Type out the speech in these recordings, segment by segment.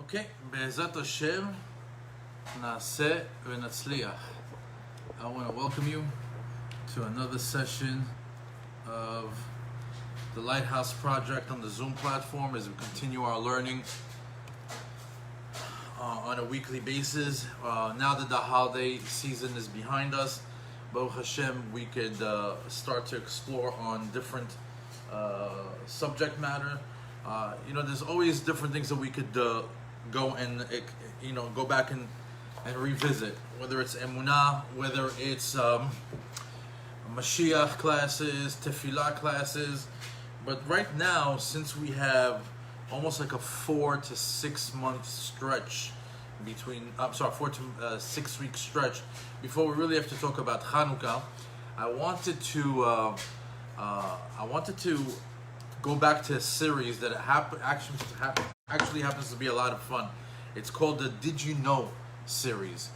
Okay, בעזרת השם נעשה ונצליח. I want to welcome you to another session of the Lighthouse Project on the Zoom platform as we continue our learning on a weekly basis. Now that the holiday season is behind us, Baruch Hashem, we could start to explore on different subject matter. There's always different things that we could go and go back and revisit, whether it's Emunah, whether it's Mashiach classes, Tefillah classes. But right now, since we have almost like a 4 to 6 month stretch between, 4 to 6 week stretch before we really have to talk about Hanukkah, I wanted to go back to a series that actually happens to be a lot of fun. It's called the Did You Know series.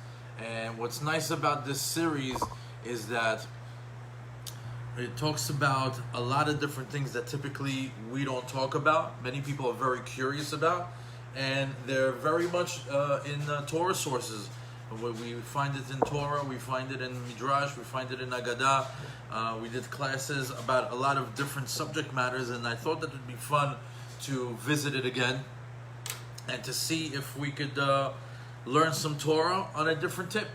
And what's nice about this series is that it talks about a lot of different things that typically we don't talk about. Many people are very curious about, and they're very much in Torah sources. We find it in Torah, we find it in Midrash, we find it in Agadah. We did classes about a lot of different subject matters, and I thought that it would be fun to visit it again and to see if we could learn some Torah on a different tip.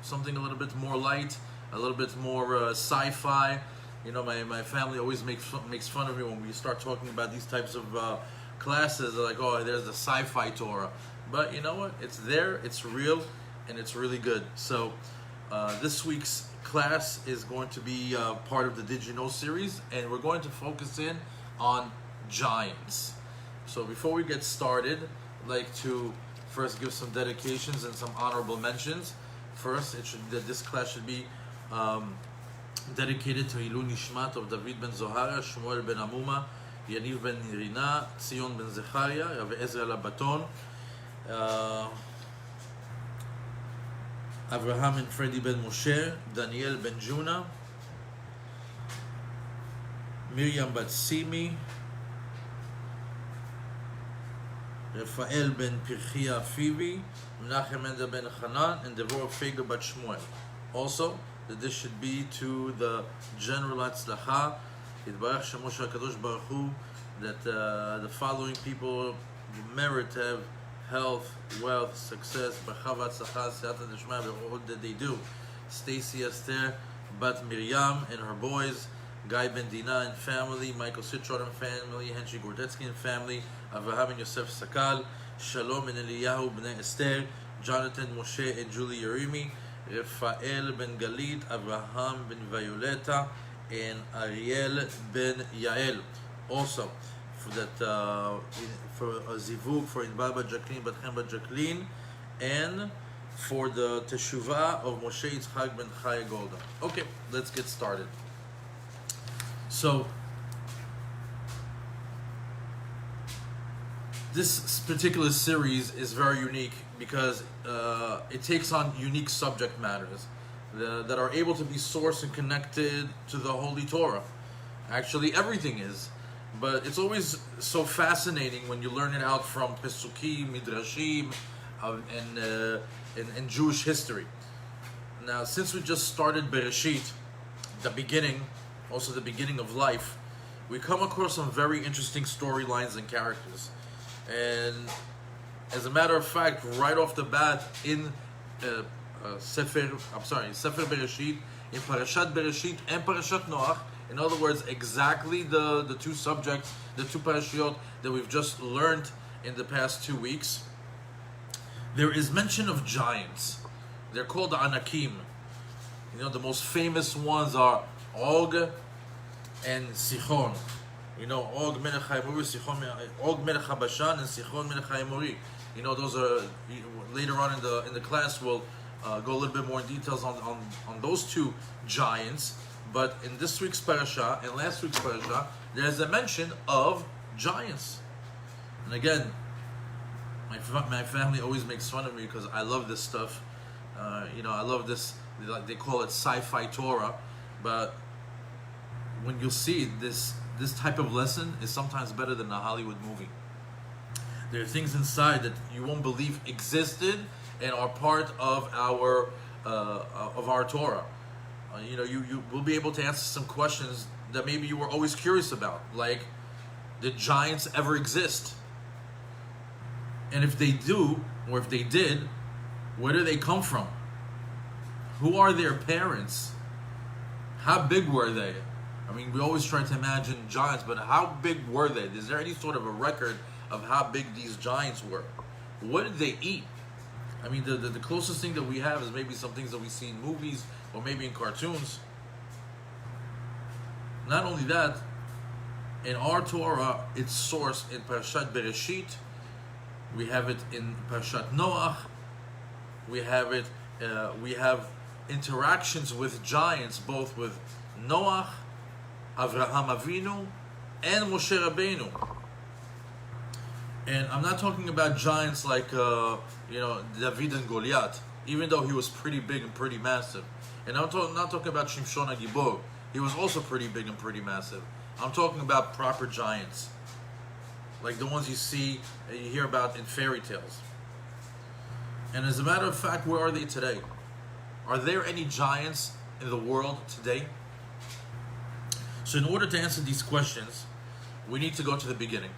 Something a little bit more light, a little bit more sci-fi. My family always makes fun of me when we start talking about these types of classes. They're like, oh, there's the sci-fi Torah. But you know what? It's there, it's real, and it's really good. So this week's class is going to be part of the Did You Know series, and we're going to focus in on giants. So before we get started, I'd like to first give some dedications and some honorable mentions. First, this class should be dedicated to Ilu Nishmat of David ben Zohara, Shmuel ben Amuma, Yaniv ben Nirina, Zion ben Zecharia, Rav Ezra Labaton, Avraham and Freddie ben Moshe, Daniel ben Juna, Miriam bat Simi, Rafael ben Pirchia Fivi, Menachem Ender ben Hanan, and Devorah Fega bat Shmuel. Also, that this should be to the general Hatzlacha, Yitbarach Shemo Shel HaKadosh Baruch Hu, that the following people merit to have health, wealth, success, bracha v'atzlacha, siyata d'shmaya, all that they do. Stacy Esther bat Miriam and her boys, Guy ben Dina and family, Michael Citron and family, Henry Gordetsky and family, Avraham and Yosef Sakal, Shalom and Eliyahu b'nei Esther, Jonathan, Moshe and Julie Yerimi, Rafael ben Galit, Avraham ben Violeta, and Ariel ben Yael. Also, for that, for a zivug for Inbal bat Jacqueline, Batchem bat Jacqueline, and for the teshuvah of Moshe Yitzchak ben Chaya Golda. Okay, let's get started. So, this particular series is very unique because it takes on unique subject matters that are able to be sourced and connected to the Holy Torah. Actually, everything is. But it's always so fascinating when you learn it out from Pesukim, Midrashim, and Jewish history. Now, since we just started Bereshit, the beginning, also the beginning of life, we come across some very interesting storylines and characters. And as a matter of fact, right off the bat in Sefer Bereshit, in Parashat Bereshit and Parashat Noach, in other words, exactly the two subjects, the two parashiyot that we've just learned in the past 2 weeks, there is mention of giants. They're called the Anakim. The most famous ones are Og and Sichon. Og Melech HaEmori, Og Melech HaBashan, and Sichon Melech HaEmori. Those are, later on in the class, we'll go a little bit more in details on those two giants. But in this week's parasha and last week's parasha, there's a mention of giants. And again, my family always makes fun of me because I love this stuff. I love this. They call it sci-fi Torah, but when you see this type of lesson is sometimes better than a Hollywood movie. There are things inside that you won't believe existed and are part of our Torah. You will be able to answer some questions that maybe you were always curious about, like, did giants ever exist? And if they do, or if they did, where do they come from? Who are their parents? How big were they? I mean, we always try to imagine giants, but how big were they? Is there any sort of a record of how big these giants were? What did they eat? I mean, the closest thing that we have is maybe some things that we see in movies or maybe in cartoons. Not only that, in our Torah, it's sourced in Parashat Bereshit. We have it in Parashat Noach. We have interactions with giants, both with Noach, Avraham Avinu, and Moshe Rabbeinu. And I'm not talking about giants like David and Goliath, even though he was pretty big and pretty massive. And I'm not talking about Shimshon HaGibor. He was also pretty big and pretty massive. I'm talking about proper giants, like the ones you hear about in fairy tales. And as a matter of fact, where are they today? Are there any giants in the world today? So in order to answer these questions, we need to go to the beginning.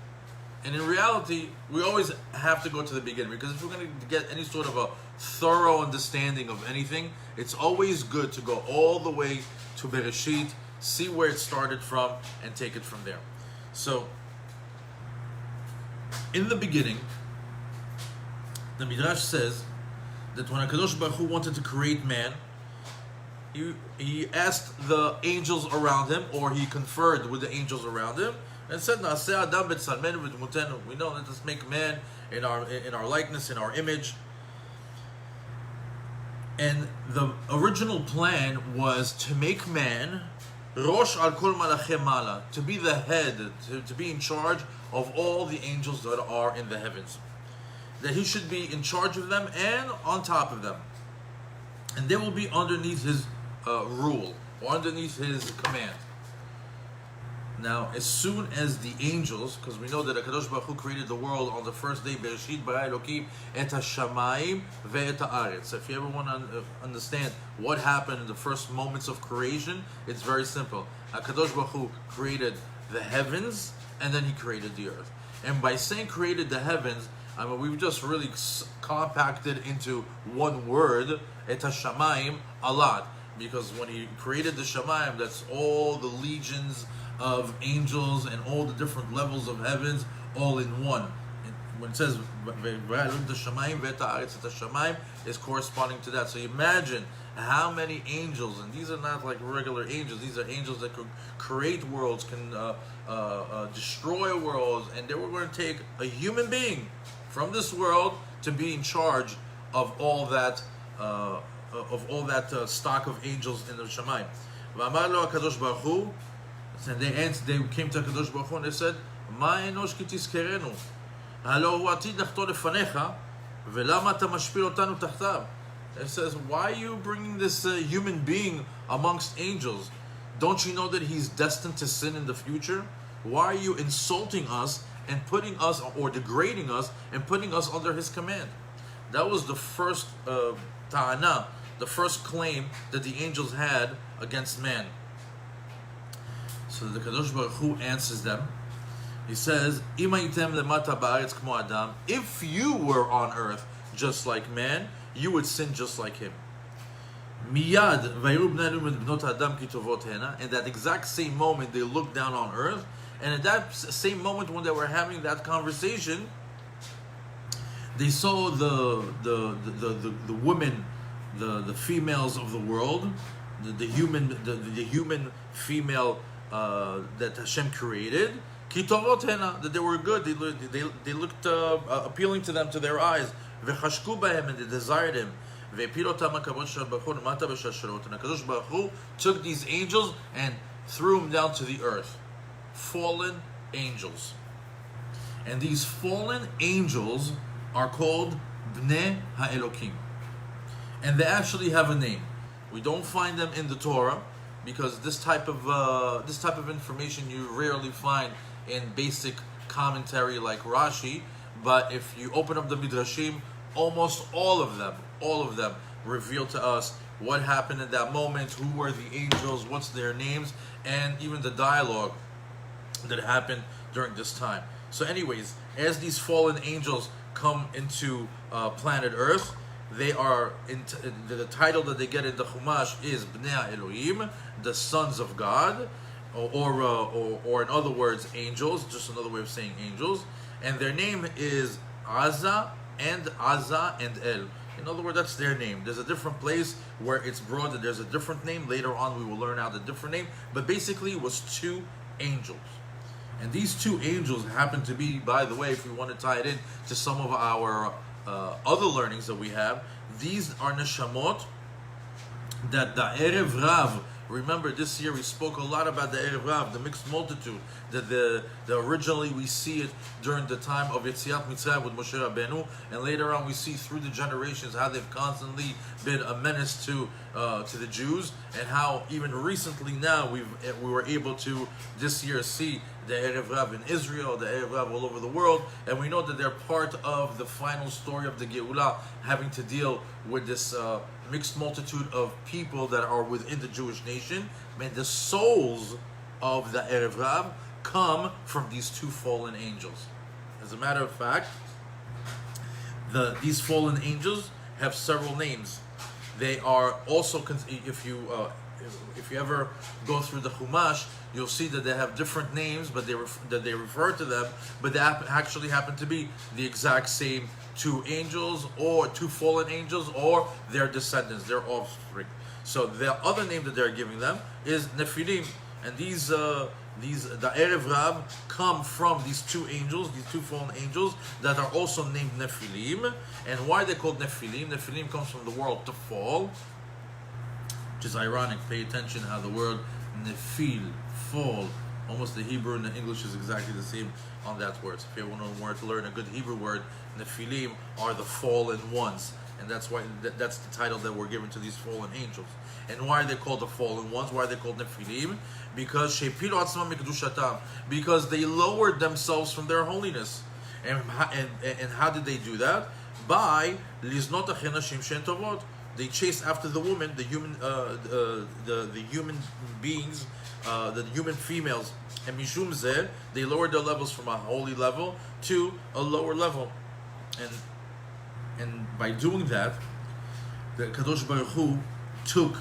And in reality, we always have to go to the beginning, because if we're going to get any sort of a thorough understanding of anything, it's always good to go all the way to Bereshit, see where it started from, and take it from there. So, in the beginning, the Midrash says that when HaKadosh Baruch Hu wanted to create man, he asked the angels around him, or he conferred with the angels around him, and said, "Na'aseh Adam b'tzalmenu v'dmutenu." We know, let us make man in our likeness, in our image. And the original plan was to make man Rosh al kol malachei mala, to be the head, to be in charge of all the angels that are in the heavens. That he should be in charge of them and on top of them. And they will be underneath his rule, or underneath his command. Now, as soon as the angels, because we know that HaKadosh Baruch Hu created the world on the first day, Bereshit bara Elokim et hashamayim ve'et haaretz. So if you ever want to understand what happened in the first moments of creation, it's very simple. HaKadosh Baruch Hu created the heavens, and then he created the earth. And by saying created the heavens, I mean, we've just really compacted into one word, et hashamayim, a lot. Because when he created the shamayim, that's all the legions of angels and all the different levels of heavens all in one. And when it says the shamayim is corresponding to that. So imagine how many angels, and these are not like regular angels, these are angels that could create worlds, can destroy worlds, and they were going to take a human being from this world to be in charge of all that stock of angels in the shamayim. V'amar lo HaKadosh Baruch Hu, and they came to HaKadosh Baruch Hu and they said, "Ma enosh ki tizkerenu, halo hu atid lachto lefanecha, ve'lama ata mashpil otanu tachtav." It says, why are you bringing this human being amongst angels? Don't you know that he's destined to sin in the future? Why are you insulting us and putting us, or degrading us, and putting us under his command? That was the first ta'ana, the first claim that the angels had against man. So the Kadosh Baruch Hu answers them. He says, if you were on earth just like man, you would sin just like him. Miyad in that exact same moment, they looked down on earth, and at that same moment when they were having that conversation, they saw the women, the females of the world, the human female that Hashem created, that they were good, they looked appealing to them, to their eyes, and they desired him. And HaKadosh Baruch Hu took these angels and threw them down to the earth. Fallen angels. And these fallen angels are called Bnei HaElokim. And they actually have a name. We don't find them in the Torah, because this type of information you rarely find in basic commentary like Rashi. But if you open up the Midrashim, almost all of them reveal to us what happened in that moment, who were the angels, what's their names, and even the dialogue that happened during this time. So anyways, as these fallen angels come into planet Earth, they are the title that they get in the Chumash is Bnei Elohim, the sons of God, or in other words, angels, just another way of saying angels, and their name is Aza and El. In other words, that's their name. There's a different place where it's brought that there's a different name. Later on, we will learn out the different name, but basically, it was two angels. And these two angels happen to be, by the way, if we want to tie it in to some of our other learnings that we have, these are neshamot that the Erev Rav, remember this year we spoke a lot about the Erev Rav, the mixed multitude, that the originally we see it during the time of Yetziat Mitzrayim with Moshe Rabbeinu, and later on we see through the generations how they've constantly been a menace to the Jews, and how even recently now we were able to this year see the Erev Rav in Israel, the Erev Rav all over the world, and we know that they're part of the final story of the Geulah, having to deal with this mixed multitude of people that are within the Jewish nation. And the souls of the Erev Rav come from these two fallen angels. As a matter of fact, these fallen angels have several names. They are also, if you ever go through the Chumash, you'll see that they have different names, but they refer to them, but they actually happen to be the exact same two angels, or two fallen angels, or their descendants, their offspring. So the other name that they're giving them is Nephilim, and the Erev Rav come from these two angels, these two fallen angels that are also named Nephilim. And why are they called Nephilim? Nephilim comes from the word to fall, which is ironic. Pay attention how the word Nephil, fall, almost the Hebrew and the English is exactly the same on that word. So if you want to learn a good Hebrew word, Nephilim are the fallen ones. And that's why that's the title that we're given to these fallen angels. And why are they called the fallen ones? Why are they called Nephilim? Because they lowered themselves from their holiness. And how did they do that? By liznot achenashim shen tovot. They chased after the women, the human beings, the human females. And mishum zeh, they lowered their levels from a holy level to a lower level. And by doing that, the Kadosh Baruch Hu took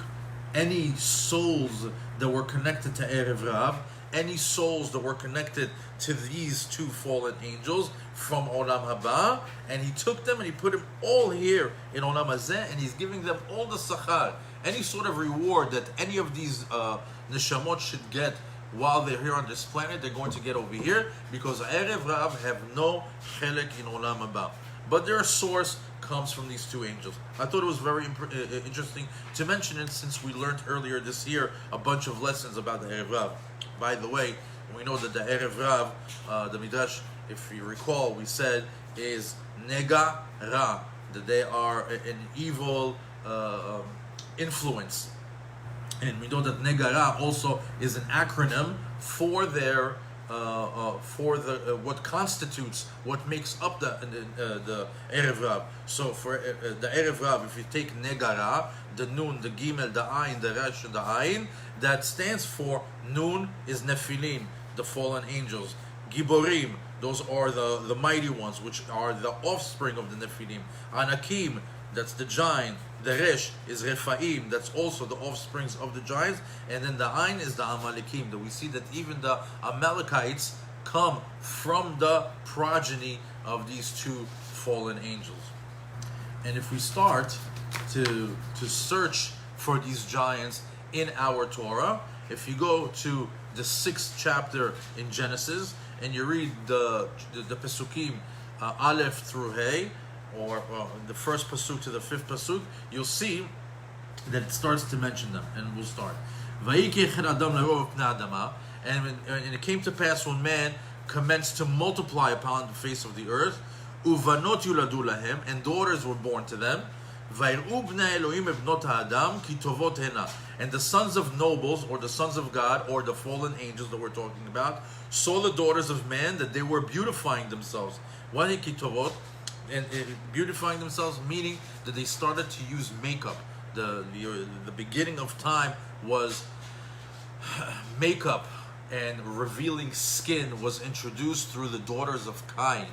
any souls that were connected to Erev Rav, any souls that were connected to these two fallen angels from Olam Haba, and he took them and he put them all here in Olam Hazeh, and he's giving them all the sachar, any sort of reward that any of these neshamot should get while they're here on this planet, they're going to get over here, because Erev Rav have no chelek in Olam Haba. But their source comes from these two angels. I thought it was very interesting to mention it, since we learned earlier this year a bunch of lessons about the Erev Rav. By the way, we know that the Erev Rav, the Midrash, if you recall, we said is Nega Ra, that they are an evil influence. And we know that Nega Ra also is an acronym for their what constitutes, what makes up the Erev Rav. So for the Erev Rav, if you take Negara, the Nun, the Gimel, the Ayin, the Resh, and the Ayin, that stands for Nun is Nephilim, the fallen angels. Giborim, those are the mighty ones, which are the offspring of the Nephilim. Anakim, that's the giant. The Resh is Rephaim, that's also the offsprings of the giants. And then the Ain is the Amalekim, that we see that even the Amalekites come from the progeny of these two fallen angels. And if we start to search for these giants in our Torah, if you go to the 6th chapter in Genesis and you read the Pesukim Aleph through Hey, or the first pasuk to the 5th pasuk, you'll see that it starts to mention them, and we'll start. And it came to pass when man commenced to multiply upon the face of the earth, uvanot yuladu lahem, and daughters were born to them. And the sons of nobles, or the sons of God, or the fallen angels that we're talking about, saw the daughters of man that they were beautifying themselves. Why kitovot? And beautifying themselves, meaning that they started to use makeup. The beginning of time was makeup, and revealing skin was introduced through the daughters of Cain.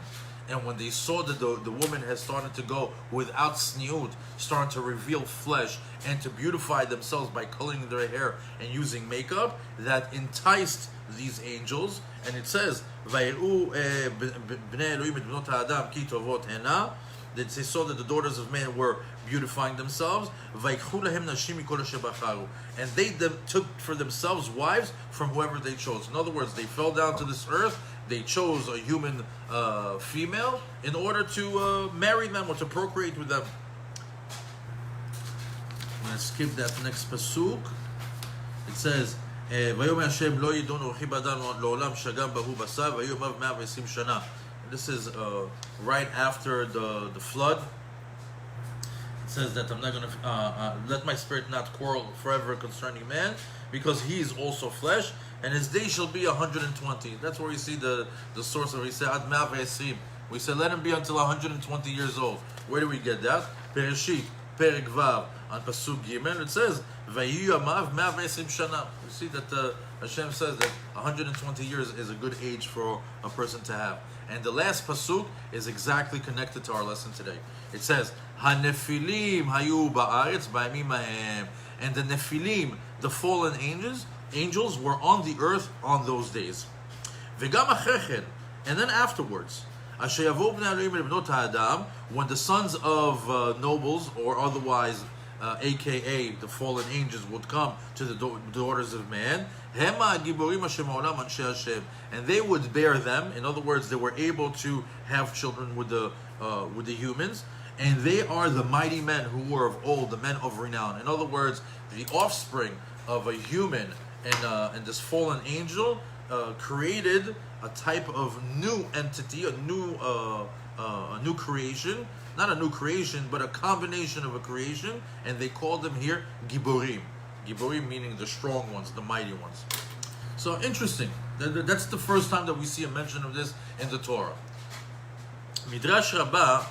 And when they saw that the woman had started to go without sniut, starting to reveal flesh and to beautify themselves by coloring their hair and using makeup, that enticed these angels. And it says, "Vayru bnei Elohim et bnot ha'adam ki tovot hena." They saw that the daughters of men were beautifying themselves. "Vayikhu lahem nashim mikol asher bacharu," and they took for themselves wives from whoever they chose. In other words, they fell down to this earth. They chose a human female in order to marry them or to procreate with them. I'm going to skip that next pasuk. It says, "Vayomer Hashem lo yidon ruchi b'adam lo'olam shagam bahu basar vayomav 120 shana." This is right after the flood. It says that I'm not going to let my spirit not quarrel forever concerning man, because he is also flesh, and his day shall be 120. That's where we see the source of it. We say ad 120. We say let him be until 120 years old. Where do we get that? Pereshit, Perek Vav, on Pasuk Gimel, it says Vayiyu amav 120 shana. You see that Hashem says that 120 years is a good age for a person to have. And the last pasuk is exactly connected to our lesson today. It says, "Hanefilim hayu ba'aretz ba'yamim hahem," and the Nephilim, the fallen angels were on the earth on those days. V'gam achreched, and then afterwards, asher yavo bnei Elohim el bnot ha'adam, when the sons of nobles, or otherwise, aka the fallen angels, would come to the daughters of man, Hema giborim asher ma'olam anshe Hashem, and they would bear them. In other words, they were able to have children with the humans, and they are the mighty men who were of old, the men of renown. In other words, the offspring of a human and this fallen angel created a type of new entity, a new creation. Not a new creation, but a combination of a creation, and they called them here Giborim. Giborim meaning the strong ones, the mighty ones. So interesting. That's the first time that we see a mention of this in the Torah. Midrash Rabbah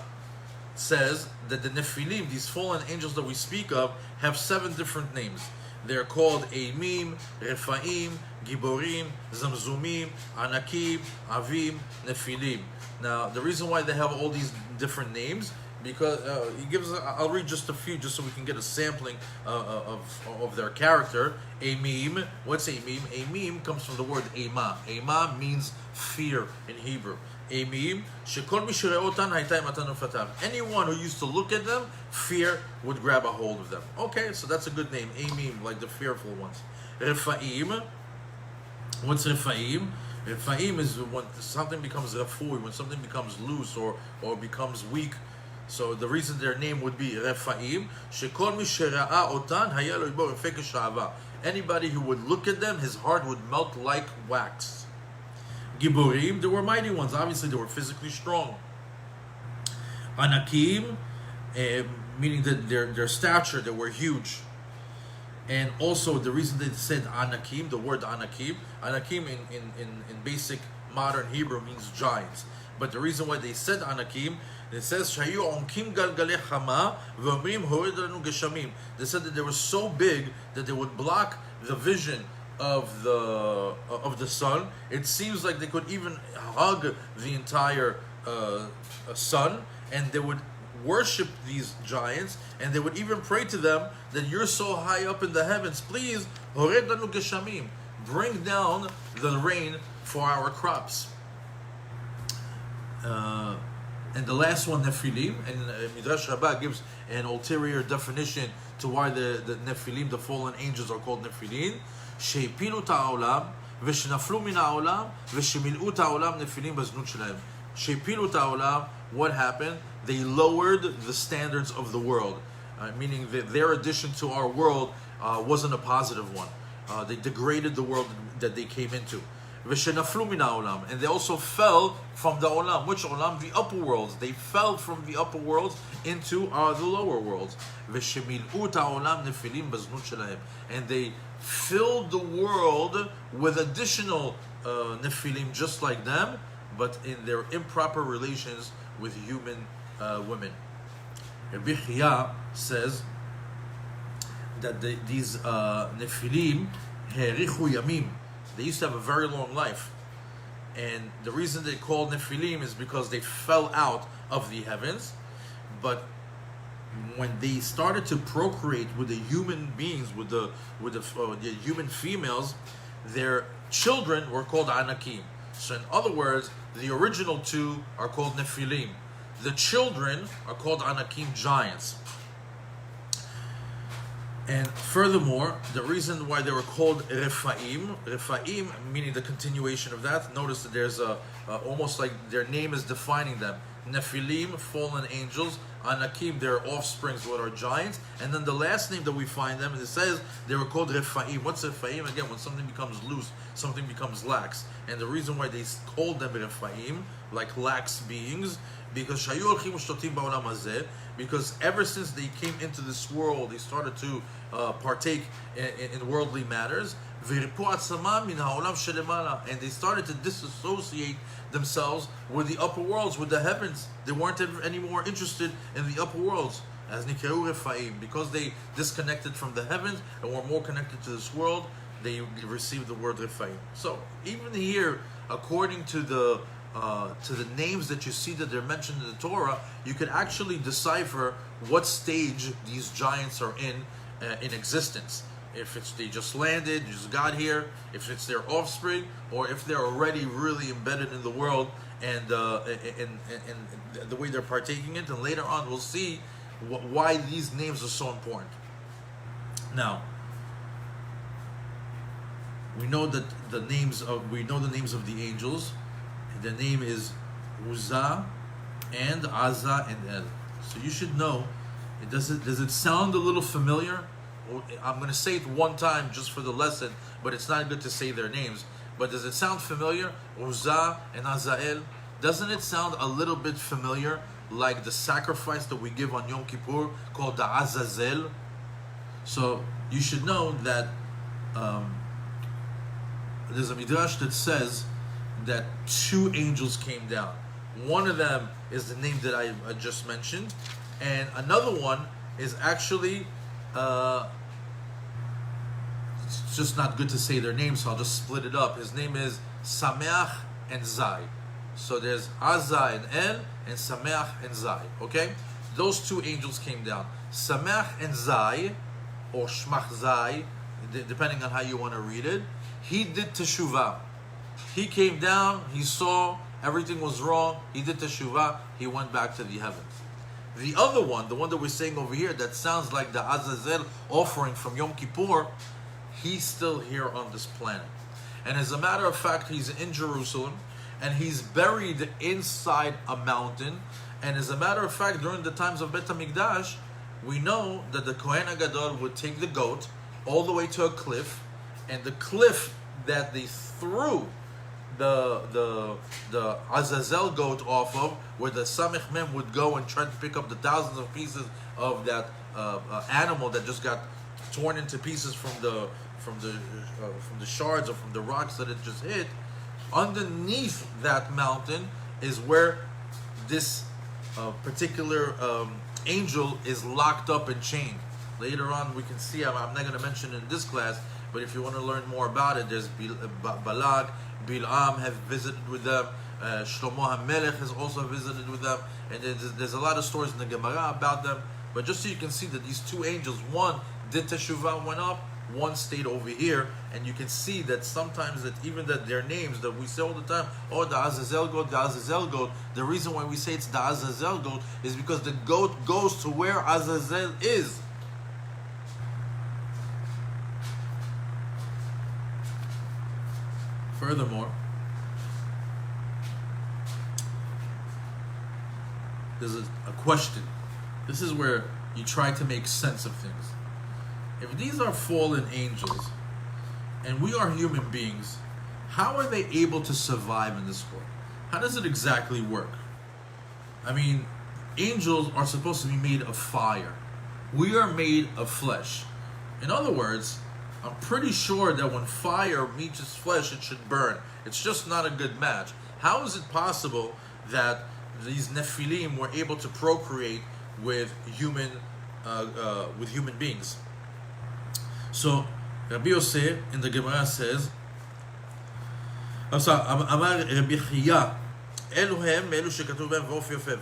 says that the Nephilim, these fallen angels that we speak of, have 7 different names. They're called Eimim, Refaim, Giborim, Zamzumim, Anakim, Avim, Nephilim. Now, the reason why they have all these different names, because he gives, I'll read just a few just so we can get a sampling of their character. Eimim, what's Eimim? Eimim comes from the word Eima. Eima means fear in Hebrew. Eimim, shekol mi shereotan hayta imatan ufatav. Anyone who used to look at them, fear would grab a hold of them. Okay, so that's a good name. Eimim, like the fearful ones. Refaim, what's Refaim? Refaim is when something becomes rafui, when something becomes loose or becomes weak. So the reason their name would be Refaim, shekol mi shera'a otan haya lo yibo refek sha'ava. Anybody who would look at them, his heart would melt like wax. Giborim, they were mighty ones. Obviously, they were physically strong. Anakim, meaning that their stature, they were huge. And also, the reason they said Anakim, the word Anakim in basic modern Hebrew means giants. But the reason why they said Anakim, it says Shayu onkim galgalei chama v'omrim hored lanu geshamim. They said that they were so big that they would block the vision of the sun. It seems like they could even hug the entire sun, and they would worship these giants, and they would even pray to them that you're so high up in the heavens, please hored lanu geshamim, bring down the rain for our crops. And the last one, Nephilim, and Midrash Rabbah gives an ulterior definition to why the Nephilim, the fallen angels, are called Nephilim. שהפילו את העולם ושנפלו מן העולם ושמילאו את העולם נפילים בזנות שלהם. שהפילו את העולם, what happened? They lowered the standards of the world, meaning that their addition to our world wasn't a positive one. They degraded the world that they came into. ושנפלו מן העולם, and they also fell from the olam. Which olam? The upper worlds. They fell from the upper worlds into the lower worlds. ושמילאו את העולם נפילים בזנות שלהם, and they filled the world with additional Nephilim just like them, but in their improper relations with human women. Rabbi Chia says that these Nephilim herichu yamim, they used to have a very long life, and the reason they called Nephilim is because they fell out of the heavens. But when they started to procreate with the human beings, with the human females, their children were called Anakim. So in other words, the original two are called Nephilim. The children are called Anakim, giants. And furthermore, the reason why they were called Rephaim meaning the continuation of that, notice that there's almost like their name is defining them. Nephilim, fallen angels. Anakim, their offsprings, what are giants. And then the last name that we find them, it says they were called Rephaim. What's Rephaim? Again, when something becomes loose, something becomes lax. And the reason why they called them Rephaim, like lax beings, because ever since they came into this world, they started to partake in worldly matters, and they started to disassociate themselves with the upper worlds, with the heavens. They weren't any more interested in the upper worlds, as Nikeu Rephaim, because they disconnected from the heavens and were more connected to this world. They received the word Rephaim. So even here, according to the names that you see that they're mentioned in the Torah, you can actually decipher what stage these giants are in existence. If it's they just landed, just got here, if it's their offspring, or if they're already really embedded in the world and the way they're partaking it. And later on, we'll see why these names are so important. Now, we know the names of the angels. The name is Uzzah and Azza and El. So you should know. Does it sound a little familiar? I'm going to say it one time just for the lesson, but it's not good to say their names. But does it sound familiar? Uzzah and Azael. Doesn't it sound a little bit familiar, like the sacrifice that we give on Yom Kippur called the Azazel? So you should know that there's a midrash that says that two angels came down. One of them is the name that I just mentioned, and another one is actually it's just not good to say their names, so I'll just split it up. His name is Sameach and Zai. So there's Azza and El, and Sameach and Zai. Okay, those two angels came down. Sameach and Zai, or Shmach Zai, depending on how you want to read it. He did teshuvah. He came down, he saw everything was wrong, he did teshuvah, he went back to the heavens. The other one, the one that we're saying over here, that sounds like the Azazel offering from Yom Kippur, he's still here on this planet. And as a matter of fact, he's in Jerusalem, and he's buried inside a mountain. And as a matter of fact, during the times of Bet HaMikdash, we know that the Kohen HaGadol would take the goat all the way to a cliff, and the cliff that they threw the Azazel goat off of, where the Samech Mem would go and try to pick up the thousands of pieces of that animal that just got torn into pieces from the shards or from the rocks that it just hit. Underneath that mountain is where this particular angel is locked up and chained. Later on, we can see. I'm not going to mention it in this class, but if you want to learn more about it, there's Balak, Bil'am have visited with them. Shlomo HaMelech has also visited with them, and there's a lot of stories in the Gemara about them. But just so you can see that these two angels, one did teshuvah, went up, one stayed over here, and you can see that sometimes that even that their names that we say all the time, oh, the Azazel goat, the Azazel goat. The reason why we say it's the Azazel goat is because the goat goes to where Azazel is. Furthermore, there's a question. This is where you try to make sense of things. If these are fallen angels and we are human beings, how are they able to survive in this world? How does it exactly work? I mean, angels are supposed to be made of fire. We are made of flesh. In other words, I'm pretty sure that when fire meets its flesh, it should burn. It's just not a good match. How is it possible that these Nephilim were able to procreate with human beings? So Rabbi Yosef in the Gemara says, I'm sorry, Amar Rabbi Chia, Eluhem Elu shekatuv b'hem v'of yofef.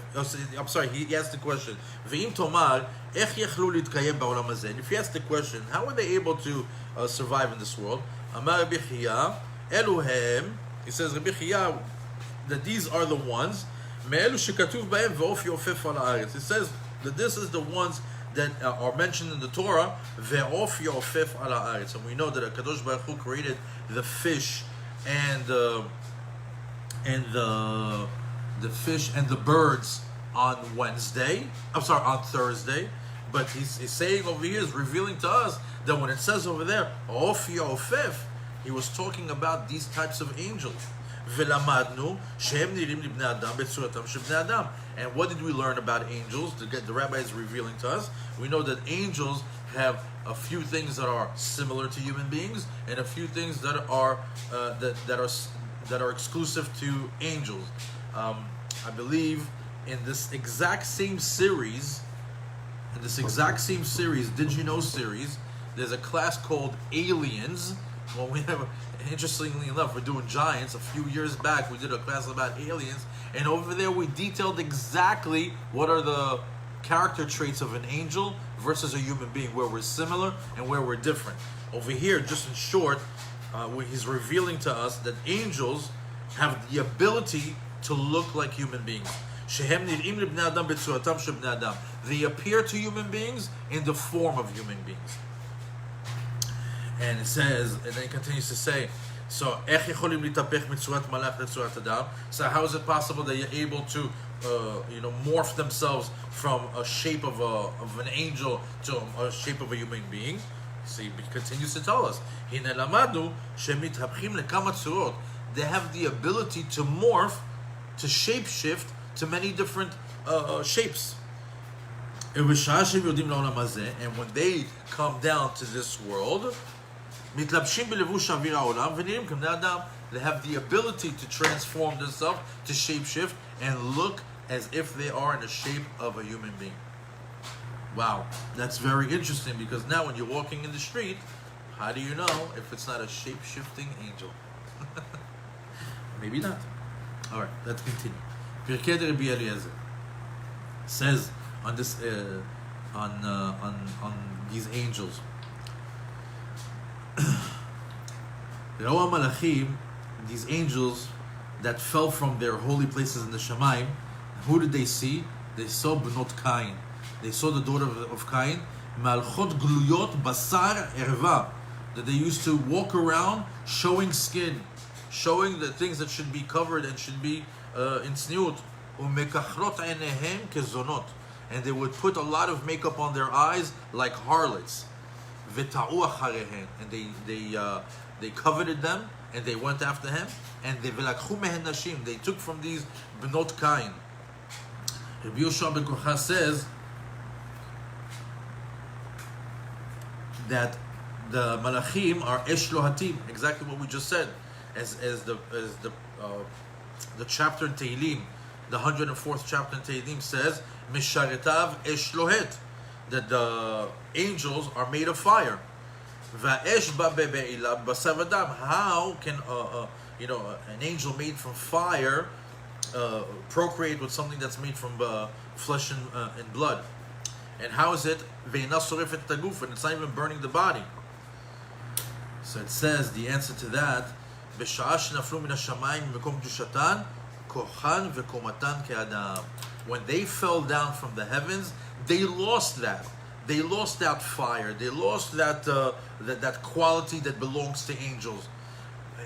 I'm sorry, he asked the question. Ve'im tomar, ech yechlu litkayem ba'olam hazeh. And if he asked the question, how were they able to survive in this world? Amar Rabbi Chia, Eluhem, he says Rabbi Chia, that these are the ones, me'elu shekatuv b'hem v'of yofef al haaretz. It says that this is the ones that are mentioned in the Torah, ve'of yofef al haaretz. And we know that HaKadosh Baruch Hu created the fish and the fish and the birds on Wednesday. I'm sorry, on Thursday. But he's saying over here, is revealing to us that when it says over there, Of Yofef, he was talking about these types of angels. And what did we learn about angels? The rabbi is revealing to us. We know that angels have a few things that are similar to human beings, and a few things that are that are exclusive to angels. I believe in this exact same series, Did You Know series, there's a class called Aliens. Well, we have, interestingly enough, we're doing Giants. A few years back, we did a class about aliens, and over there we detailed exactly what are the character traits of an angel versus a human being, where we're similar and where we're different. Over here, just in short, he's revealing to us that angels have the ability to look like human beings. They appear to human beings in the form of human beings. And it says, and then it continues to say, so how is it possible that you're able to morph themselves from a shape of an angel to a shape of a human being? See, he continues to tell us, they have the ability to morph, to shapeshift to many different shapes. And when they come down to this world, they have the ability to transform themselves, to shapeshift, and look as if they are in the shape of a human being. Wow, that's very interesting, because now when you're walking in the street, how do you know if it's not a shape-shifting angel? Maybe not. All right, let's continue. Pirkei de Rabbi Eliezer says on this on these angels. Ra'u Malachim, these angels that fell from their holy places in the Shemaim, who did they see? They saw Bnot Cain. They saw the daughter of Cain, Malchot Gluyot Basar Erva, that they used to walk around showing skin, showing the things that should be covered and should be in tzniut. Umekachrot Einehem Kezonot, and they would put a lot of makeup on their eyes like harlots. V'ta'u acharehen, and they coveted them and they went after him. And they v'lakchu mehen nashim, they took from these Bnot Cain. Rabbi Yoshua ben Korcha says that the Malachim are Esh Lohatim, exactly what we just said, as the chapter in Tehillim, the 104th chapter in Tehillim says, Misharetav Esh Lohet, that the angels are made of fire. Va'esh ba be'ila basar v'dam. How can an angel made from fire procreate with something that's made from flesh and blood? And how is it ve'ina sorefet taguf, and it's not even burning the body? So it says the answer to that, B'sha'ah shenaflu min hashamayim mekom kedushatan kochan ve'komatan ke'adam. When they fell down from the heavens, they lost that. They lost that fire. They lost that quality that belongs to angels.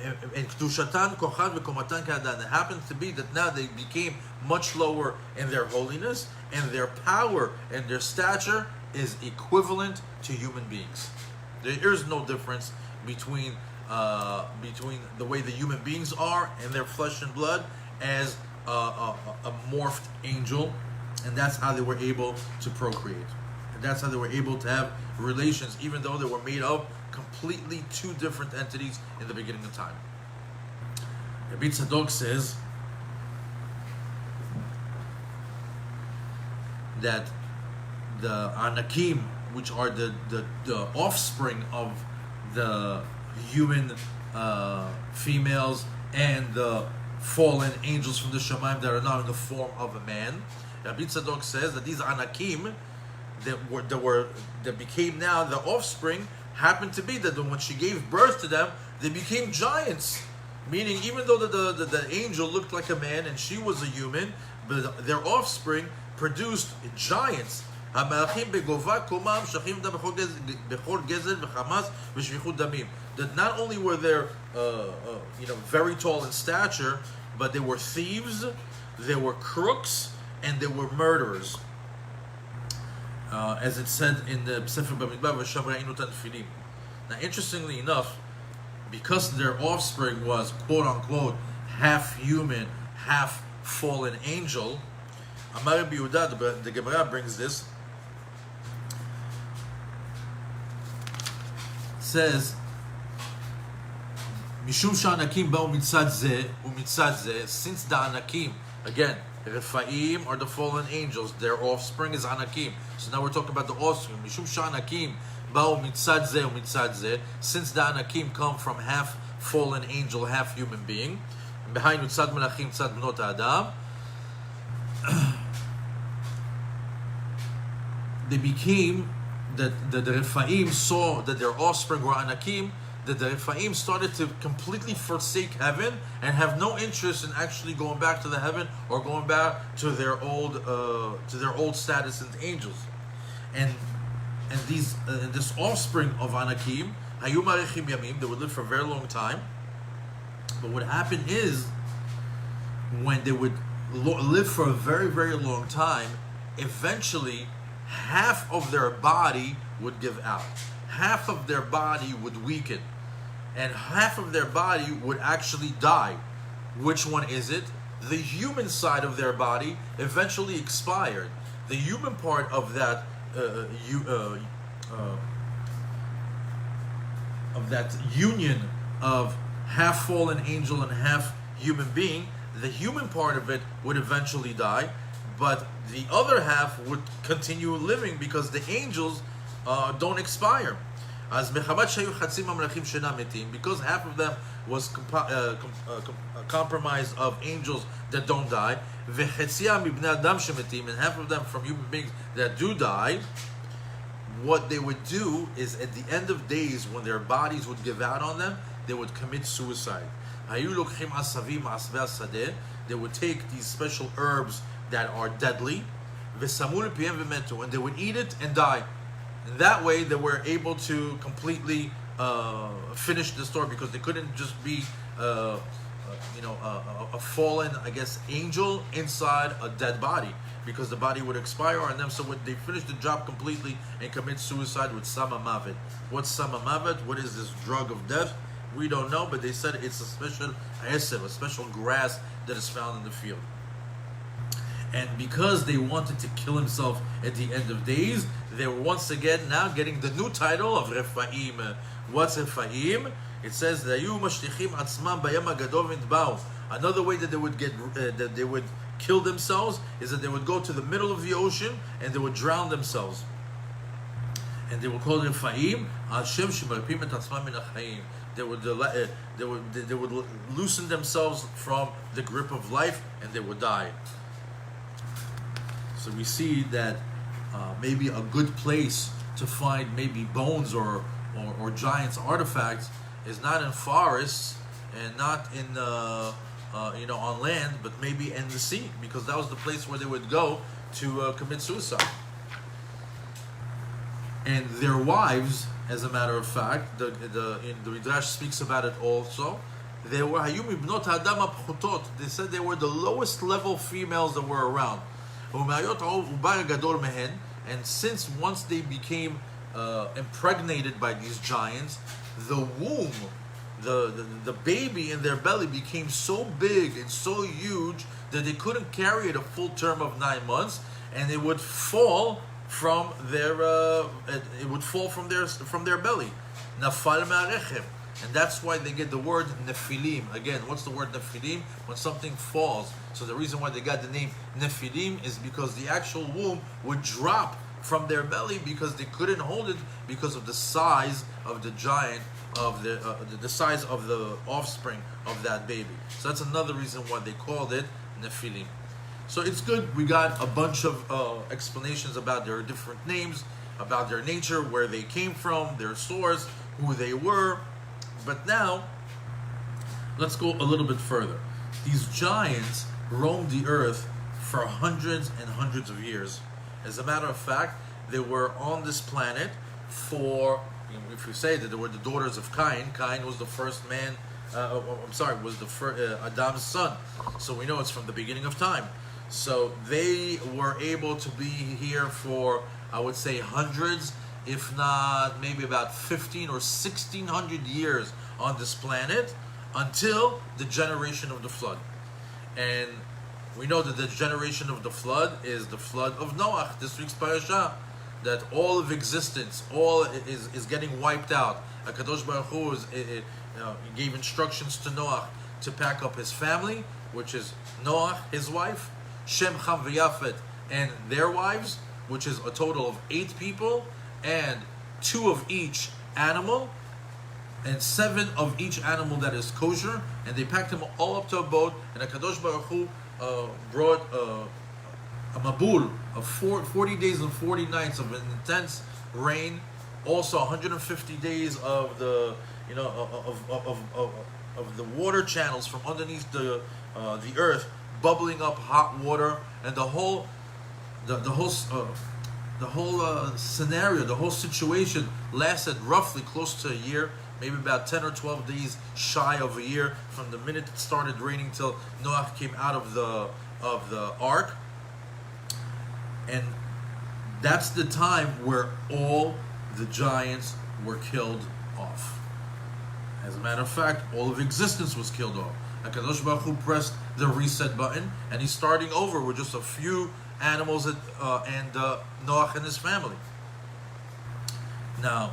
And kedushatan kochan ve'komatan ke'adam. It happens to be that now they became much lower in their holiness, and their power and their stature is equivalent to human beings. There is no difference between the way the human beings are and their flesh and blood as a morphed angel, and that's how they were able to procreate. And that's how they were able to have relations, even though they were made of completely two different entities in the beginning of time. Rabbi Tzadok says that the Anakim, which are the offspring of the human females and the fallen angels from the Shemaim that are now in the form of a man. Rabbi Tzadok says that these Anakim that became now the offspring happened to be that when she gave birth to them, they became giants. Meaning, even though the angel looked like a man and she was a human, but their offspring produced giants. That not only were they very tall in stature, but they were thieves, they were crooks, and they were murderers. As it said in the Sefer Bamidbar, now, interestingly enough, because their offspring was quote unquote half human, half fallen angel, Amar Rabbi Yehuda, the Gemara brings this, says, Mishum sha'anakim ba'u mitzad zeh u'mitzad zeh, since the Anakim, again, Rephaim are the fallen angels, their offspring is Anakim. So now we're talking about the offspring. Mishum sha'anakim ba'u mitzad zeh u'mitzad zeh, since the Anakim come from half fallen angel, half human being, behind tzad melachim, tzad bnot adam, they became, that the Rephaim saw that their offspring were Anakim, that the Rephaim started to completely forsake heaven and have no interest in actually going back to the heaven or going back to their old status as angels. And this offspring of Anakim, Hayu Marichim Yamim, they would live for a very long time. But what happened is, when they would live for a very, very long time, eventually half of their body would give out. Half of their body would weaken. And half of their body would actually die. Which one is it? The human side of their body eventually expired. The human part of that union of half fallen angel and half human being, the human part of it would eventually die, but the other half would continue living because the angels don't expire. Because half of them was comprised of angels that don't die, and half of them from human beings that do die, what they would do is, at the end of days, when their bodies would give out on them, they would commit suicide. They would take these special herbs that are deadly, and they would eat it and die. And that way they were able to completely finish the story, because they couldn't just be a fallen, I guess, angel inside a dead body, because the body would expire on them. So they finish the job completely and commit suicide with Samamavet. What's Samamavet? What is this drug of death? We don't know, but they said it's a special esef, a special grass that is found in the field. And because they wanted to kill himself at the end of days, they were once again now getting the new title of Rephaim. What's Rephaim? It says another way that they would that they would kill themselves is that they would go to the middle of the ocean and they would drown themselves. And they would call it Rephaim. They would loosen themselves from the grip of life and they would die. So we see that maybe a good place to find maybe bones or giants artifacts is not in forests and not in on land, but maybe in the sea, because that was the place where they would go to commit suicide. And their wives, as a matter of fact, the Midrash speaks about it also. They were Hayum ibnot Adam apchutot. They said they were the lowest level females that were around. And since once they became impregnated by these giants, the womb, the baby in their belly became so big and so huge that they couldn't carry it a full term of 9 months, and it would fall from their belly. Nafal ma'arechem. And that's why they get the word Nephilim. Again, what's the word Nephilim? When something falls. So the reason why they got the name Nephilim is because the actual womb would drop from their belly because they couldn't hold it because of the size of the giant, of the size of the offspring of that baby. So that's another reason why they called it Nephilim. So it's good. We got a bunch of explanations about their different names, about their nature, where they came from, their source, who they were. But now, let's go a little bit further. These giants roamed the earth for hundreds and hundreds of years. As a matter of fact, they were on this planet for, if you say that they were the daughters of Cain. Cain was the first man, was the first, Adam's son. So we know it's from the beginning of time. So they were able to be here for, I would say, hundreds, if not maybe about 15 or 1600 years on this planet until the generation of the flood. And we know that the generation of the flood is the flood of Noah, this week's parasha, that all of existence, all is getting wiped out. HaKadosh Baruch Hu gave instructions to Noah to pack up his family, which is Noah, his wife, Shem, Ham, V'Yafet, and their wives, which is a total of 8 people, and 2 of each animal, and 7 of each animal that is kosher, and they packed them all up to a boat, and HaKadosh Baruch Hu brought a mabul of 40 days and 40 nights of an intense rain, also 150 days of the of the water channels from underneath the earth bubbling up hot water, and the whole scenario, the whole situation lasted roughly close to a year, maybe about 10 or 12 days shy of a year from the minute it started raining till Noah came out of the ark. And that's the time where all the giants were killed off. As a matter of fact, all of existence was killed off. HaKadosh Baruch Hu pressed the reset button, and he's starting over with just a few animals and Noah and his family. Now,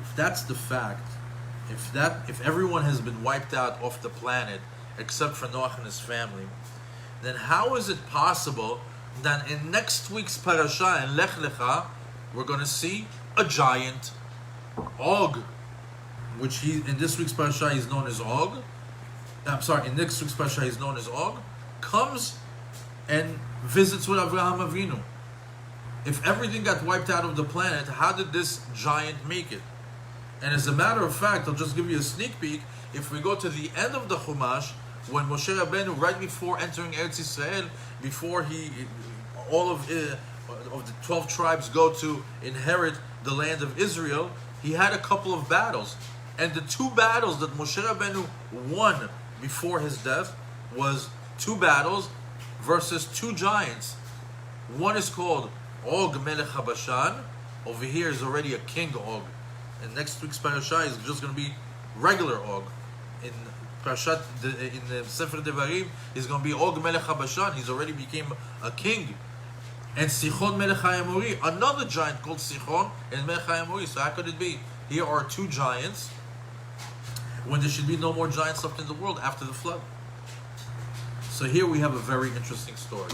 if that's the fact, if everyone has been wiped out off the planet except for Noah and his family, then how is it possible that in next week's parasha in Lech Lecha we're going to see a giant, Og, which in this week's parasha is known as Og. In next week's parasha he's known as Og, comes and visits with Avraham Avinu. If everything got wiped out of the planet, how did this giant make it? And as a matter of fact, I'll just give you a sneak peek. If we go to the end of the Chumash, when Moshe Rabbeinu, right before entering Eretz Yisrael, before all of the 12 tribes go to inherit the land of Israel, he had a couple of battles. And the 2 battles that Moshe Rabbeinu won before his death was 2 battles versus 2 giants. One is called Og Melech HaBashan. Over here is already a king Og. And next week's parasha is just going to be regular Og. In Parashat, in the Sefer Devarim, he's going to be Og Melech HaBashan. He's already became a king. And Sichon Melech HaEmori, another giant called Sichon and Melech HaEmori. So how could it be? Here are 2 giants when there should be no more giants left in the world after the flood. So here we have a very interesting story.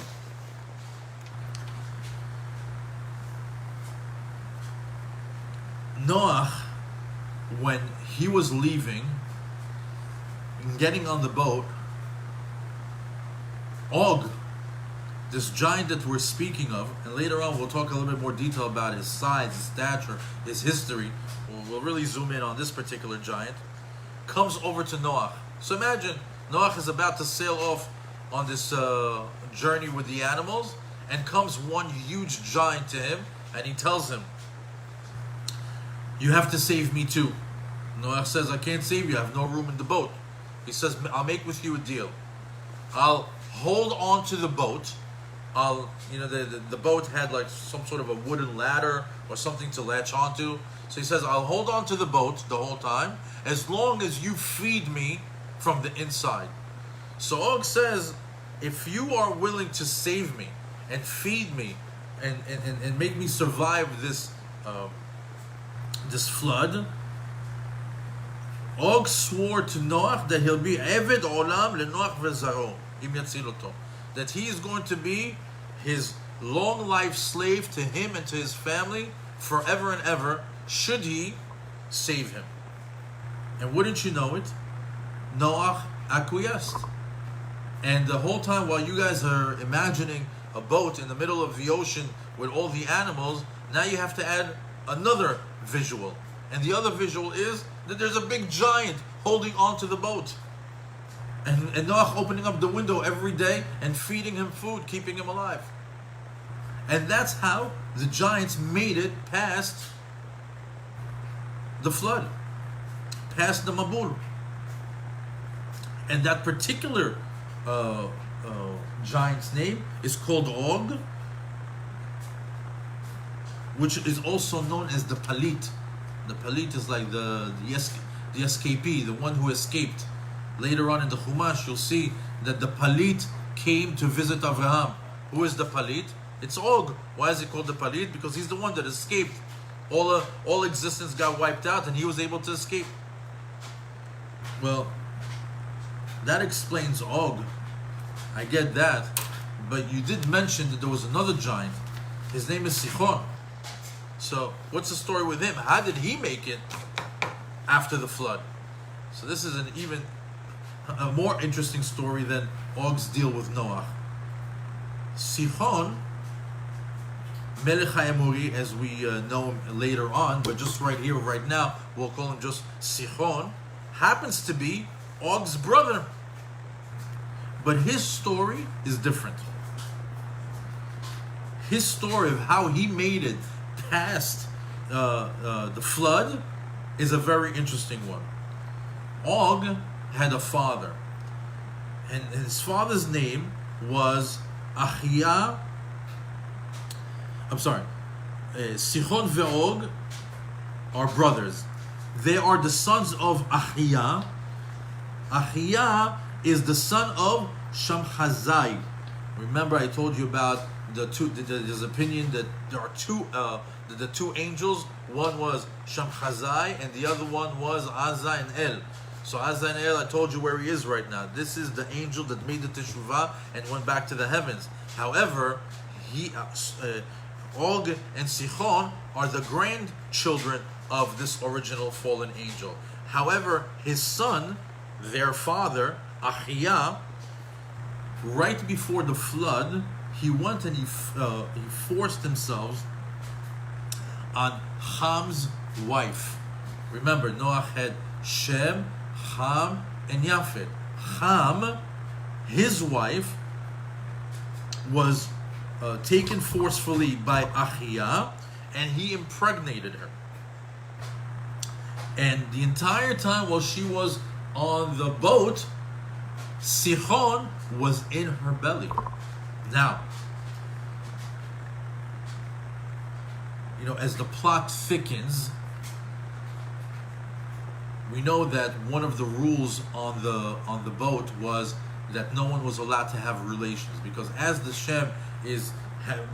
Noah, when he was leaving, getting on the boat, Og, this giant that we're speaking of, and later on we'll talk a little bit more detail about his size, his stature, his history. We'll really zoom in on this particular giant. Comes over to Noah. So imagine Noah is about to sail off on this journey with the animals, and comes one huge giant to him, and he tells him, "You have to save me too." Noah says, "I can't save you. I have no room in the boat." He says, "I'll make with you a deal. I'll hold on to the boat. The boat had like some sort of a wooden ladder or something to latch onto. So he says, I'll hold on to the boat the whole time as long as you feed me from the inside." So Og says, if you are willing to save me and feed me and make me survive this flood, Og swore to Noach that he'll be Eved Olam leNoach veZaro, Im Yatzil Oto, that he is going to be his long life slave to him and to his family forever and ever, should he save him. And wouldn't you know it, Noach acquiesced. And the whole time while you guys are imagining a boat in the middle of the ocean with all the animals, now you have to add another visual. And the other visual is that there's a big giant holding on to the boat. And Noach opening up the window every day and feeding him food, keeping him alive. And that's how the giants made it past the flood, past the Mabul. And that particular giant's name is called Og, which is also known as the Palit. The Palit is like the escapee, the one who escaped. Later on in the Chumash, you'll see that the Palit came to visit Avraham. Who is the Palit? It's Og. Why is he called the Palit? Because he's the one that escaped. All existence got wiped out and he was able to escape. Well, that explains Og. I get that. But you did mention that there was another giant. His name is Sichon. So, what's the story with him? How did he make it after the flood? So this is a more interesting story than Og's deal with Noah. Sichon, Melech HaEmori, as we know him later on, but just right here, right now, we'll call him just Sichon, happens to be Og's brother. But his story is different. His story of how he made it past the flood is a very interesting one. Og had a father, and his father's name was Achia. Sichon ve'Og are brothers. They are the sons of Achia. Achia is the son of Shamchazai. Remember, I told you about there's opinion that there are the two angels. One was Shamchazai and the other one was Azza and El. So Azza and El, I told you where he is right now. This is the angel that made the teshuvah and went back to the heavens. However, Og and Sichon are the grandchildren of this original fallen angel. However, his son, their father, Achia, right before the flood, he went and he forced himself on Ham's wife. Remember, Noach had Shem, Ham, and Yafet. Ham, his wife, was taken forcefully by Achia, and he impregnated her. And the entire time while she was on the boat, Sichon was in her belly. Now, as the plot thickens, we know that one of the rules on the boat was that no one was allowed to have relations, because as the Shem is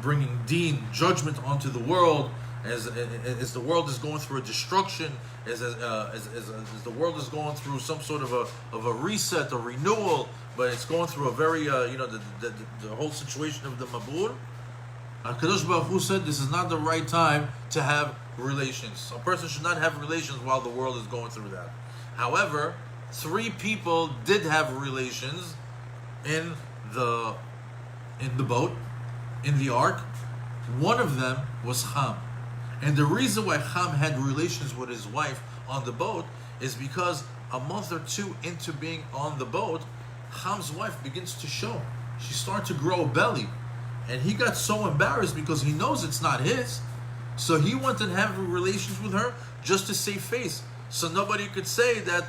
bringing deen, judgment onto the world, as the world is going through a destruction, as the world is going through some sort of a reset, a renewal, but it's going through a very the whole situation of the Mabur. HaKadosh Baruch Hu said this is not the right time to have relations. A person should not have relations while the world is going through that. However, 3 people did have relations in the boat, in the ark. One of them was Ham. And the reason why Ham had relations with his wife on the boat is because a month or 2 into being on the boat, Ham's wife begins to show. She started to grow a belly. And he got so embarrassed because he knows it's not his. So he wanted to have relations with her just to save face. So nobody could say that,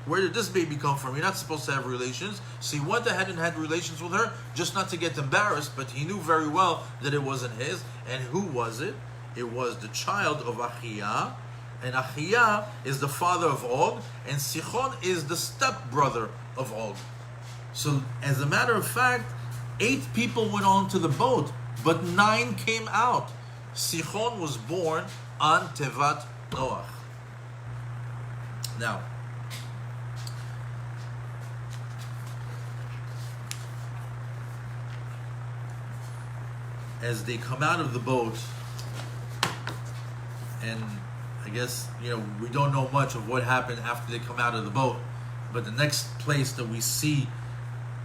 where did this baby come from? You're not supposed to have relations. So he went ahead and had relations with her just not to get embarrassed. But he knew very well that it wasn't his. And who was it? It was the child of Achia. And Achia is the father of Og. And Sichon is the stepbrother of Og. So as a matter of fact, 8 people went onto the boat, but 9 came out. Sichon was born on Tevat Noach. Now, as they come out of the boat, and I guess, we don't know much of what happened after they come out of the boat, but the next place that we see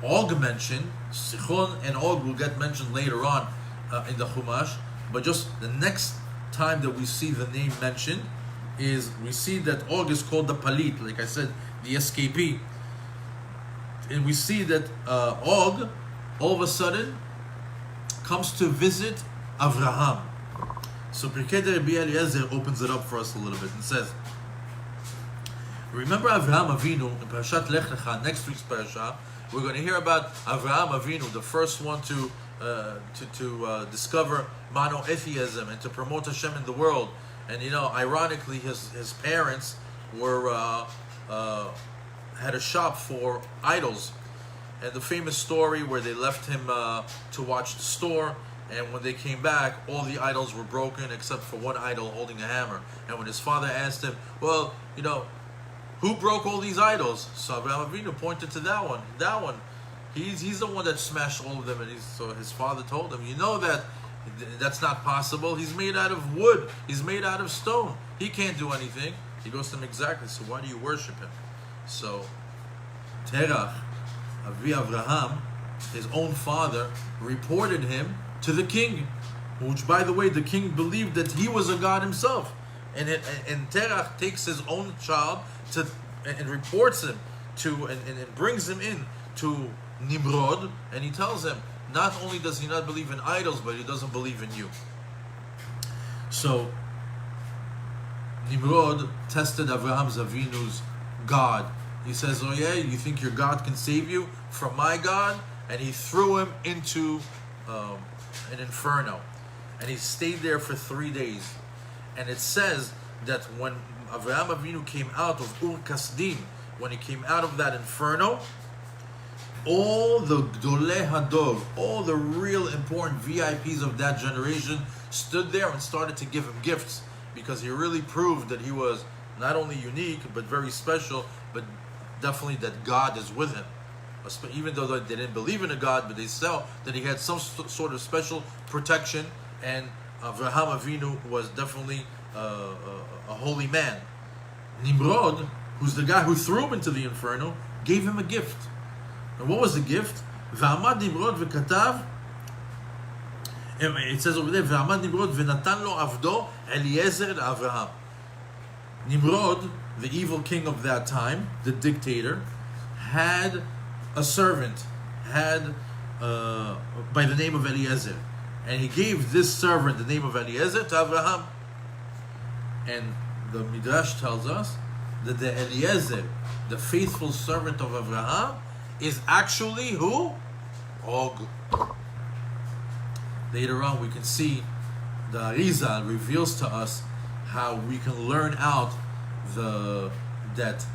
Og mentioned, Sichon and Og will get mentioned later on in the Chumash, but just the next time that we see the name mentioned is we see that Og is called the Palit, like I said, the escapee. And we see that Og, all of a sudden, comes to visit Avraham. So Pirkei Rabbi Eliezer opens it up for us a little bit and says, remember Avraham Avinu in Parashat Lech Lecha, next week's parasha, we're going to hear about Avraham Avinu, the first one to discover monotheism and to promote Hashem in the world. And ironically, his parents were had a shop for idols, and the famous story where they left him to watch the store, and when they came back, all the idols were broken except for one idol holding a hammer. And when his father asked him, well, who broke all these idols? So Avraham Avinu pointed to that one. That one. He's the one that smashed all of them. And so his father told him, that's not possible. He's made out of wood. He's made out of stone. He can't do anything. He goes to him, exactly. So why do you worship him? So Terach, Avi Avraham, his own father, reported him to the king, which, by the way, the king believed that he was a god himself. And Terach takes his own child and reports him and brings him in to Nimrod, and he tells him, not only does he not believe in idols, but he doesn't believe in you. So Nimrod tested Avraham Avinu's God. He says, oh yeah, you think your God can save you from my God? And he threw him into an inferno. And he stayed there for 3 days. And it says that when Avraham Avinu came out of Ur Kasdim, when he came out of that inferno, all the Gdolei Hador, all the real important VIPs of that generation stood there and started to give him gifts, because he really proved that he was not only unique, but very special, but definitely that God is with him. Even though they didn't believe in a God, but they saw that he had some sort of special protection, and Avraham Avinu was definitely a holy man. Nimrod, who's the guy who threw him into the inferno, gave him a gift. And what was the gift? V'amad Nimrod v'katav. It says over there, V'amad Nimrod v'natan lo avdo Eliezer Avraham. Nimrod, the evil king of that time, the dictator, had a servant, by the name of Eliezer. And he gave this servant the name of Eliezer to Avraham. And the Midrash tells us that the Eliezer, the faithful servant of Avraham, is actually who? Og. Later on we can see the Arizal reveals to us how we can learn out that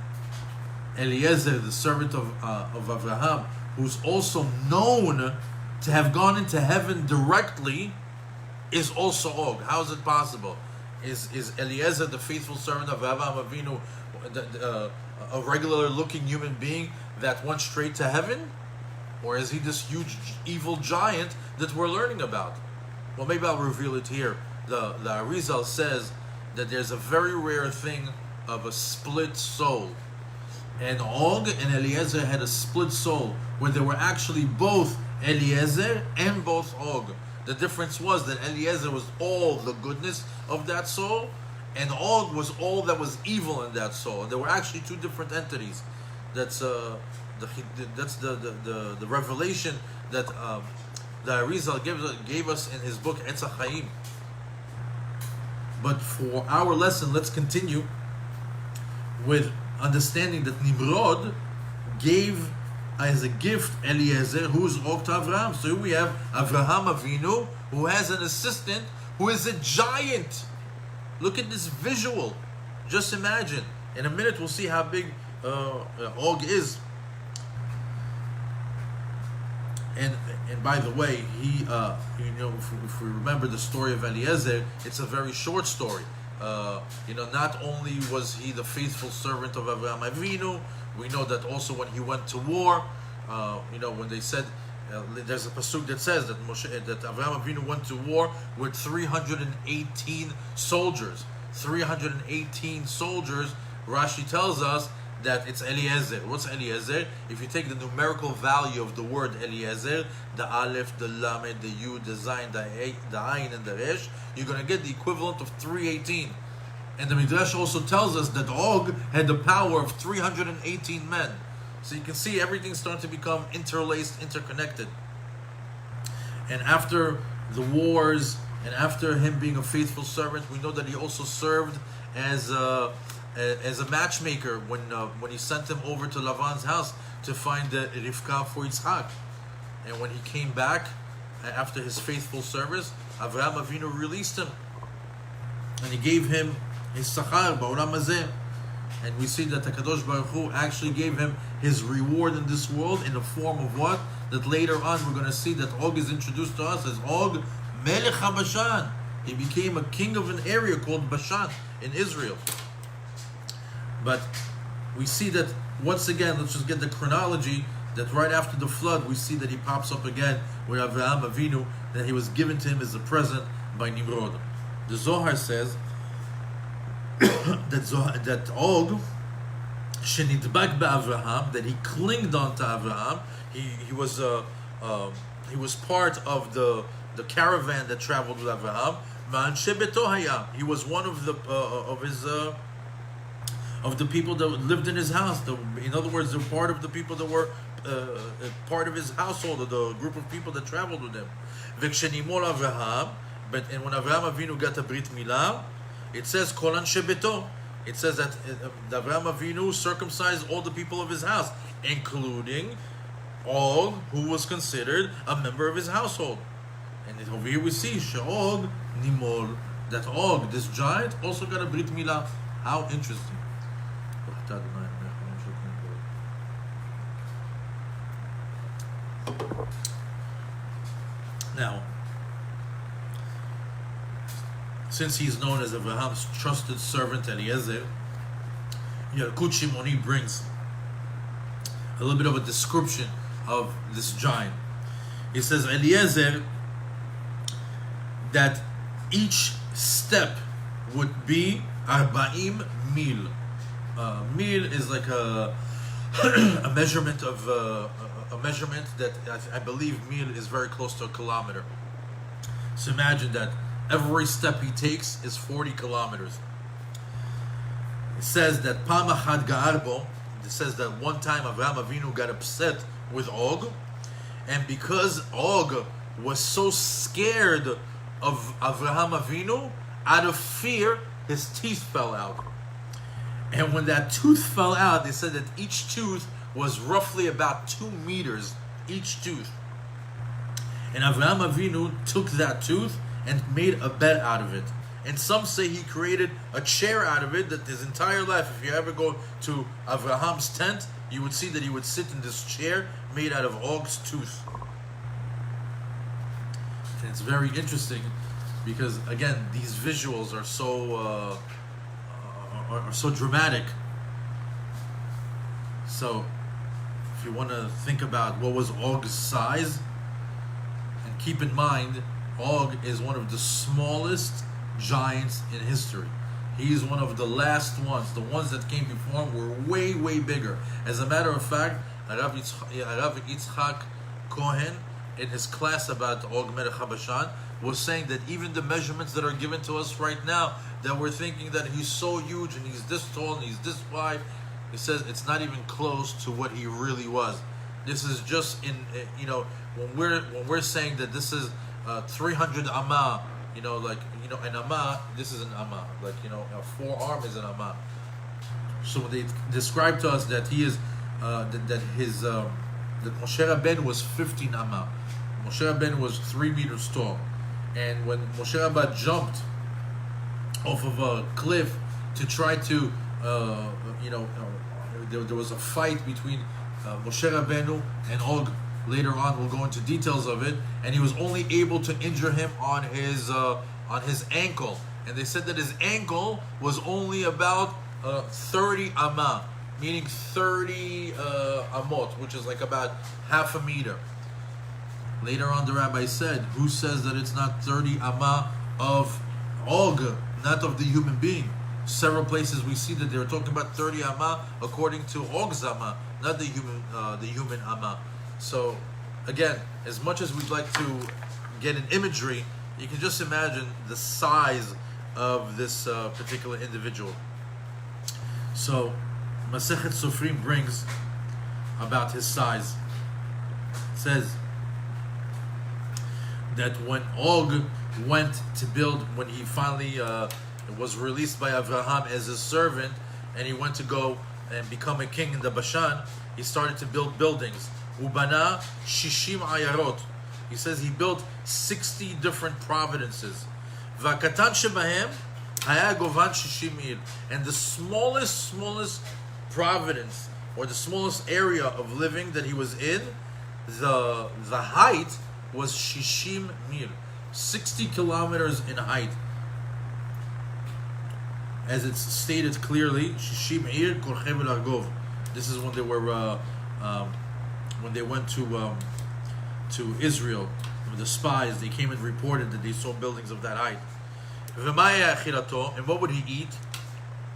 Eliezer, the servant of Avraham, who's also known to have gone into heaven directly, is also Og. How is it possible? Is Eliezer, the faithful servant of Avraham Avinu, a regular looking human being that went straight to heaven? Or is he this huge evil giant that we're learning about? Well, maybe I'll reveal it here. The Arizal says that there's a very rare thing of a split soul. And Og and Eliezer had a split soul, where they were actually both Eliezer and both Og. The difference was that Eliezer was all the goodness of that soul, and Og was all that was evil in that soul. And there were actually two different entities. That's the revelation that the Arizal gave us in his book Etz HaChaim. But for our lesson, let's continue with understanding that Nimrod gave as a gift Eliezer, who's Og to Avraham. So here we have Avraham Avinu, who has an assistant who is a giant. Look at this visual. Just imagine. In a minute we'll see how big Og is. And by the way, he if we remember the story of Eliezer, it's a very short story. Not only was he the faithful servant of Avraham Avinu, we know that also when he went to war, when they said, there's a pasuk that says that that Avraham Avinu went to war with 318 soldiers. 318 soldiers. Rashi tells us that it's Eliezer. What's Eliezer? If you take the numerical value of the word Eliezer, the Aleph, the Lamed, the Yud, the Zayin, the Ayin, and the Resh, you're going to get the equivalent of 318. And the Midrash also tells us that Og had the power of 318 men. So you can see everything starting to become interlaced, interconnected. And after the wars, and after him being a faithful servant, we know that he also served as a matchmaker when he sent him over to Lavan's house to find Rivka for Yitzhak. And when he came back after his faithful service, Avraham Avinu released him, and he gave him his sachar ba'olam hazeh. And we see that HaKadosh Baruch Hu actually gave him his reward in this world in the form of what? That later on we're going to see that Og is introduced to us as Og Melech HaBashan. He became a king of an area called Bashan in Israel. But we see that once again, let's just get the chronology, that right after the flood we see that he pops up again with Avraham Avinu, that he was given to him as a present by Nimrod. The Zohar says that Og shenidbak be'Avraham, that he clinged on to Avraham. He was part of the caravan that traveled with Avraham. He was one of the people that lived in his house. In other words, they're part of the people that were part of his household, or the group of people that traveled with him. Avraham, and when Avraham Avinu got a Brit Milah, it says Kol Anshe Beto. It says that Avraham Avinu circumcised all the people of his house, including Og, who was considered a member of his household. And over here we see She'og Nimol, that Og, this giant, also got a Brit Milah. How interesting. Now, since he's known as Abraham's trusted servant Eliezer, Yalkut Shimoni brings a little bit of a description of this giant. He says Eliezer, that each step would be 40 mil. Mil is like a measurement of a measurement that I believe mil is very close to a kilometer. So imagine that every step he takes is 40 kilometers. It says that Pam Achad Ga'arbo, it says that one time Avraham Avinu got upset with Og, and because Og was so scared of Avraham Avinu, out of fear, his teeth fell out. And when that tooth fell out, they said that each tooth was roughly about 2 meters, each tooth. And Avraham Avinu took that tooth and made a bed out of it. And some say he created a chair out of it, that his entire life, if you ever go to Avraham's tent, you would see that he would sit in this chair made out of Og's tooth. And it's very interesting because, again, these visuals are so dramatic. So if you want to think about what was Og's size, and keep in mind, Og is one of the smallest giants in history. He's one of the last ones. The ones that came before him were way, way bigger. As a matter of fact, Rav Yitzchak Cohen, in his class about Og Melech HaBashan, was saying that even the measurements that are given to us right now, that we're thinking that he's so huge and he's this tall and he's this wide, he says it's not even close to what he really was. This is just when we're saying that this is 300 amma, an amma, this is an amma, a forearm is an amma. So they describe to us that he is that Moshe Rabbeinu was 15 amma. Moshe Rabbeinu was 3 meters tall, and when Moshe Rabbeinu jumped off of a cliff to try to, there was a fight between Moshe Rabbeinu and Og. Later on, we'll go into details of it, and he was only able to injure him on his ankle, and they said that his ankle was only about 30 amma, meaning 30 amot, which is like about half a meter. Later on, the rabbi said, who says that it's not 30 amma of Og, not of the human being? Several places we see that they're talking about 30 amma according to Og's amma, not the human amma. So, again, as much as we'd like to get an imagery, you can just imagine the size of this particular individual. So, Masechet Sofrim brings about his size. It says that when Og went to build, when he finally was released by Avraham as his servant, and he went to go and become a king in the Bashan, he started to build buildings. Ubana shishim ayarot. He says he built 60 different providences. Vakatan shebahem haya govan shishim ir. And the smallest providence, or the smallest area of living that he was in, the height was shishim mir, 60 kilometers in height. As it's stated clearly, shishim ir korchev l'argov. This is when they were when they went to Israel, the spies, they came and reported that they saw buildings of that height. And what would he eat?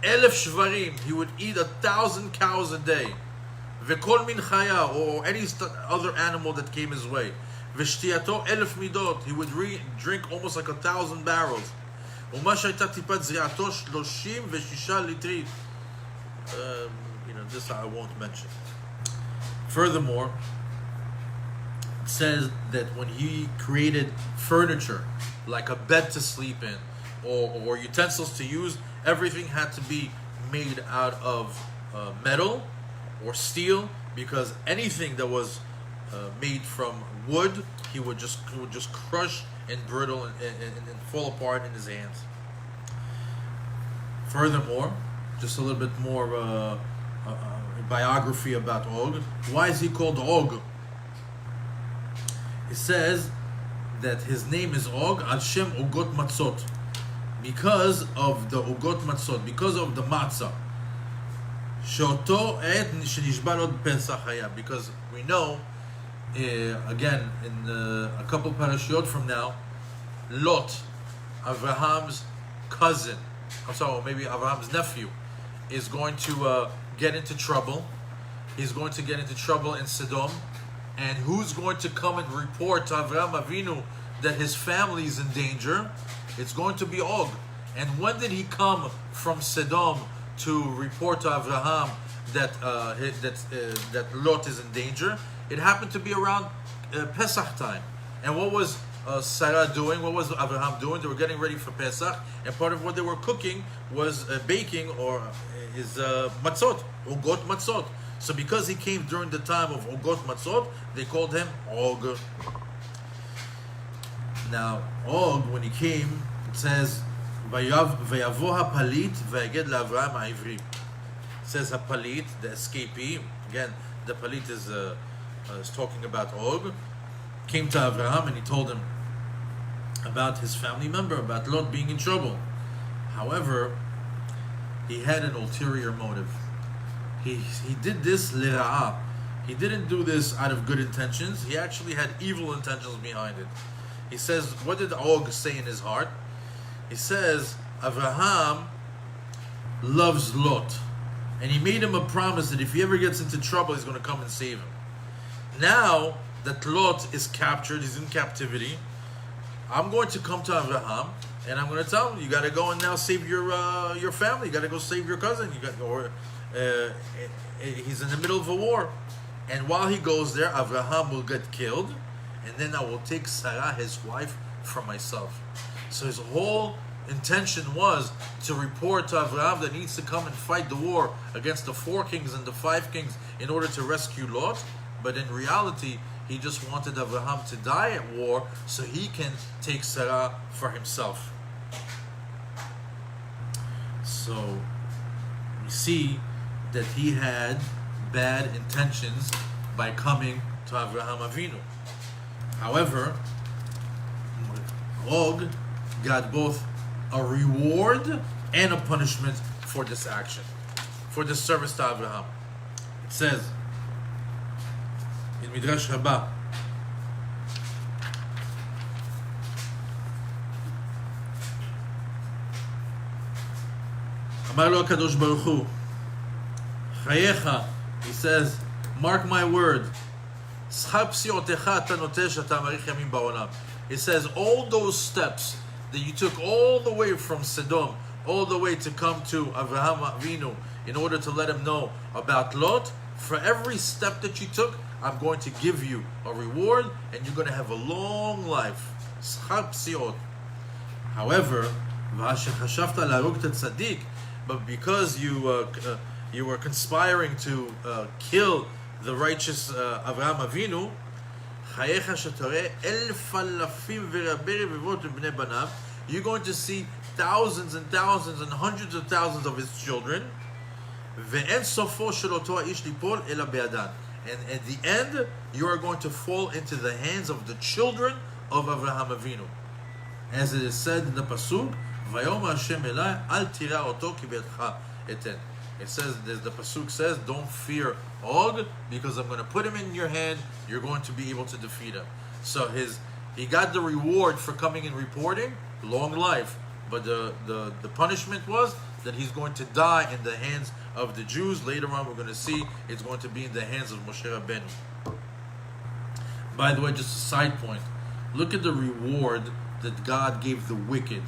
1,000 shvarim. He would eat 1,000 cows a day. V'kol min chaya, or any other animal that came his way. V'shtiyato 1,000 midot. He would drink almost like 1,000 barrels. Uma shayta tipat zriato 36 litrit. This I won't mention. Furthermore, it says that when he created furniture, like a bed to sleep in, or utensils to use, everything had to be made out of metal or steel, because anything that was made from wood, he would just crush and brittle and fall apart in his hands. Furthermore, just a little bit more biography about Og. Why is he called Og? It says that his name is Og al Shem Ogot Matzot, because of the Ogot Matzot, because of the matzah. Shoto et shenishba lo Pesach haya, because we know, again, in a couple parashiyot from now, Lot, Abraham's cousin, or maybe Abraham's nephew, is going to get into trouble. He's going to get into trouble in Sodom. And who's going to come and report to Avraham Avinu that his family is in danger? It's going to be Og. And when did he come from Sodom to report to Avraham that Lot is in danger? It happened to be around Pesach time. And what was Sarah doing? What was Avraham doing? They were getting ready for Pesach, and part of what they were cooking was baking, or is matzot, Ogot matzot. So because he came during the time of Ogot matzot, they called him Og. Now, Og, when he came, it says, Vayavo hapalit vayaged laAvraham ha'ivri. It says hapalit, the escapee. Again, the palit is talking about Og. Came to Avraham and he told him about his family member, about Lot being in trouble. However, he had an ulterior motive. He did this lira'ah. He didn't do this out of good intentions. He actually had evil intentions behind it. He says, what did Og say in his heart? He says, Avraham loves Lot. And he made him a promise that if he ever gets into trouble, he's going to come and save him. Now that Lot is captured, he's in captivity, I'm going to come to Avraham and I'm going to tell him, you got to go and now save your family. You got to go save your cousin. He's in the middle of a war. And while he goes there, Avraham will get killed, and then I will take Sarah, his wife, for myself. So his whole intention was to report to Avraham that he needs to come and fight the war against the 4 kings and the 5 kings in order to rescue Lot. But in reality, he just wanted Avraham to die at war so he can take Sarah for himself. So we see that he had bad intentions by coming to Avraham Avinu. However, Og got both a reward and a punishment for this action, for this service to Abraham. It says in Midrash Rabbah, Amar lo HaKadosh Baruch Hu, Chayecha, he says, mark my word, it says all those steps that you took all the way from Sodom, all the way to come to Avraham Avinu in order to let him know about Lot, for every step that you took, I'm going to give you a reward and you're going to have a long life. However, but because you were conspiring to kill the righteous Avraham Avinu, you're going to see thousands and thousands and hundreds of thousands of his children. And at the end, you are going to fall into the hands of the children of Avraham Avinu. As it is said in the Pasuk, it says, the Pasuk says, don't fear Og, because I'm going to put him in your hand, you're going to be able to defeat him. So he got the reward for coming and reporting, long life, but the punishment was that he's going to die in the hands of the Jews. Later on we're going to see it's going to be in the hands of Moshe Rabbeinu. By the way, just a side point, look at the reward that God gave the wicked.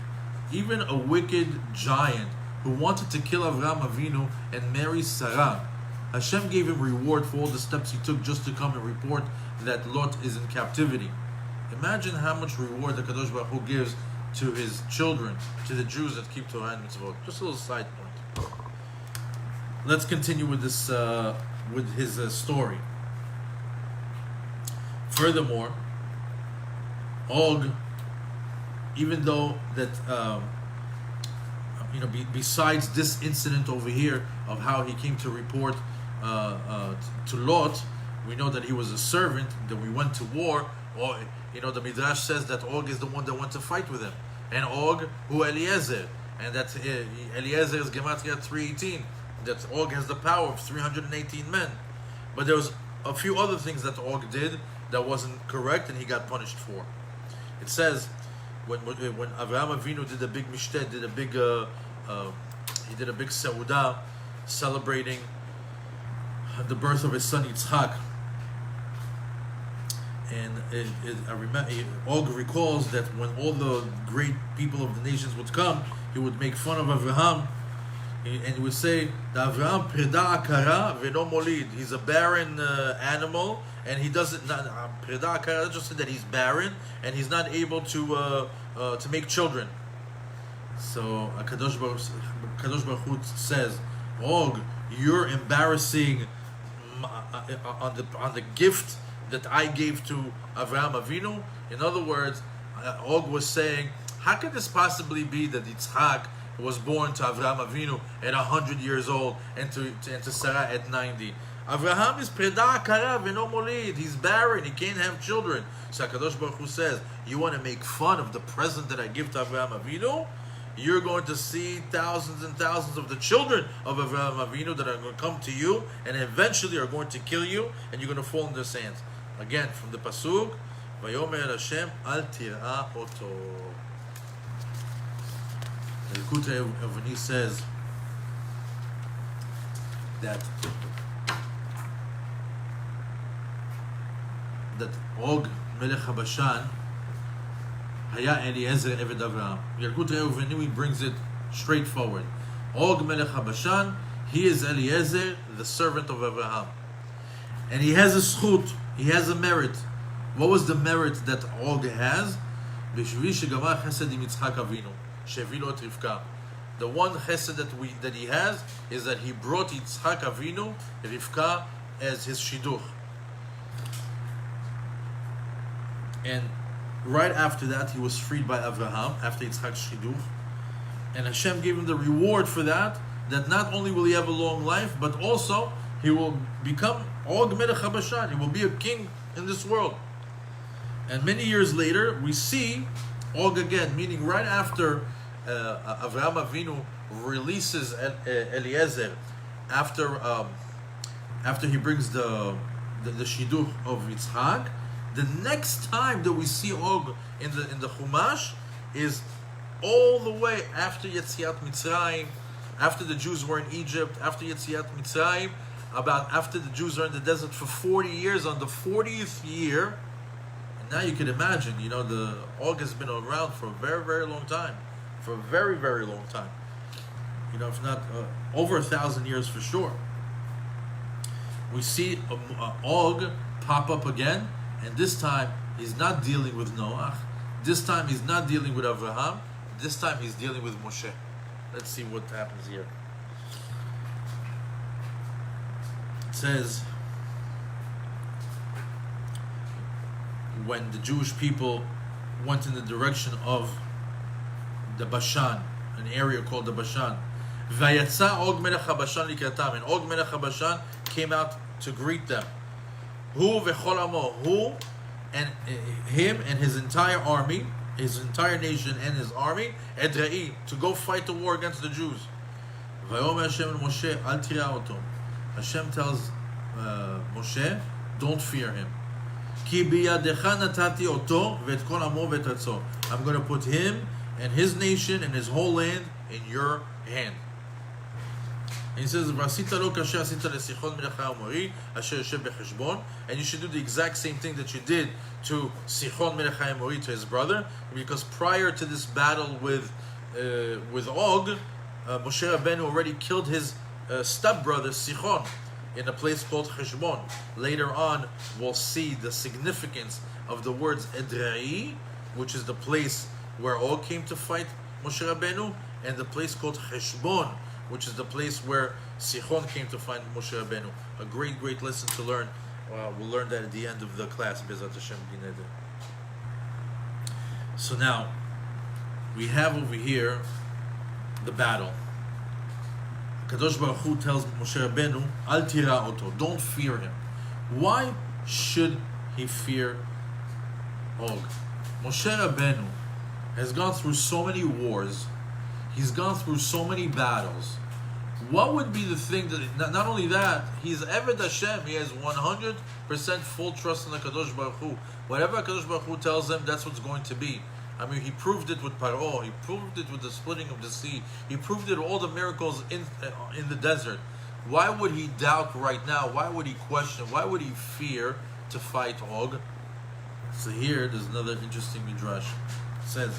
Even a wicked giant who wanted to kill Avraham Avinu and marry Sarah, Hashem gave him reward for all the steps he took just to come and report that Lot is in captivity. Imagine how much reward the Kadosh Baruch Hu gives to his children, to the Jews that keep Torah and Mitzvot. Just a little side point. Let's continue with this, with his story. Furthermore, Og, even though that besides this incident over here of how he came to report to Lot, we know that he was a servant, that we went to war, or the Midrash says that Og is the one that went to fight with him, and Og who Eliezer, and that Eliezer is Gematria 318, that Og has the power of 318 men. But there was a few other things that Og did that wasn't correct, and he got punished for. It says when Avraham Avinu did a big mishtet, did a big seudah celebrating the birth of his son Yitzchak, and I remember Og recalls that when all the great people of the nations would come, he would make fun of Avraham, and he would say that Avraham preda akara v'no molid. He's a barren animal, and he doesn't. Preda akara just said that he's barren and he's not able to make children. So Kadosh Baruch Hu says, Og, you're embarrassing on the gift that I gave to Avraham Avinu. In other words, Og was saying, how could this possibly be that Yitzchak was born to Avraham Avinu at 100 years old and to Sarah at 90? Avraham is preda akara v'no molid. He's barren. He can't have children. So Kadosh Baruch Hu says, you want to make fun of the present that I give to Avraham Avinu? You're going to see thousands and thousands of the children of Avraham Avinu that are going to come to you and eventually are going to kill you, and you're going to fall in their hands. Again, from the Pasuk, Vayomer Hashem al tir'a oto. The Likutei Avani says that Og Melech HaBashan Haya Eliezer Eved Avraham. Likutei Avani brings it straightforward. Og Melech HaBashan, he is Eliezer, the servant of Avraham, and he has a schut, he has a merit. What was the merit that Og has? B'shvi shegamar chesed im Yitzchak Avinu shevi lo et Rivka. The one chesed that he has is that he brought Yitzchak Avinu, Rivka, as his shidduch. And right after that, he was freed by Avraham after Yitzchak's shidduch, and Hashem gave him the reward for that. That not only will he have a long life, but also he will become Og Melech HaBashan. He will be a king in this world. And many years later, we see Og again, meaning right after Avraham Avinu releases Eliezer after he brings the shidduch of Yitzhak. The next time that we see Og in the Chumash is all the way after Yetziat Mitzrayim, after the Jews were in Egypt, after Yetziat Mitzrayim, about after the Jews are in the desert for 40 years, on the 40th year. And now you can imagine, the Og has been around for a very, very long time. For a very, very long time. If not over 1,000 years for sure. We see Og pop up again, and this time he's not dealing with Noach. This time he's not dealing with Avraham. This time he's dealing with Moshe. Let's see what happens here. It says, when the Jewish people went in the direction of the Bashan, an area called the Bashan, Vayatza Og Melech HaBashan Likratam, and Og Melech HaBashan came out to greet them. Hu v'chol amo, Hu and him and his entire army, his entire nation and his army, Edrei, to go fight the war against the Jews. Vayomer Hashem and Moshe, Al tira oto. Hashem tells Moshe, don't fear him. Ki biyadecha natati oto v'et kol amo v'et atzo. I'm going to put him and his nation and his whole land in your hand. And he says, and you should do the exact same thing that you did to Sichon Melech HaEmori, to his brother, because prior to this battle with Og, Moshe Rabbeinu already killed his stepbrother Sichon in a place called Heshbon. Later on, we'll see the significance of the words Edrei, which is the place where Og came to fight Moshe Rabbeinu, and the place called Heshbon, which is the place where Sichon came to find Moshe Rabbeinu. A great, great lesson to learn. We'll learn that at the end of the class, Bezat Hashem B'neder. So now, we have over here the battle. Kadosh Baruch Hu tells Moshe Rabbeinu, Al tira oto, don't fear him. Why should he fear Og? Moshe Rabbeinu has gone through so many wars. He's gone through so many battles. What would be the thing that, not only that, he's Eved Hashem, he has 100% full trust in the Kadosh Baruch Hu. Whatever Kadosh Baruch Hu tells him, that's what's going to be. I mean, he proved it with Paro, he proved it with the splitting of the sea, he proved it with all the miracles in the desert. Why would he doubt right now? Why would he question? Why would he fear to fight Og? So here, there's another interesting midrash. It says,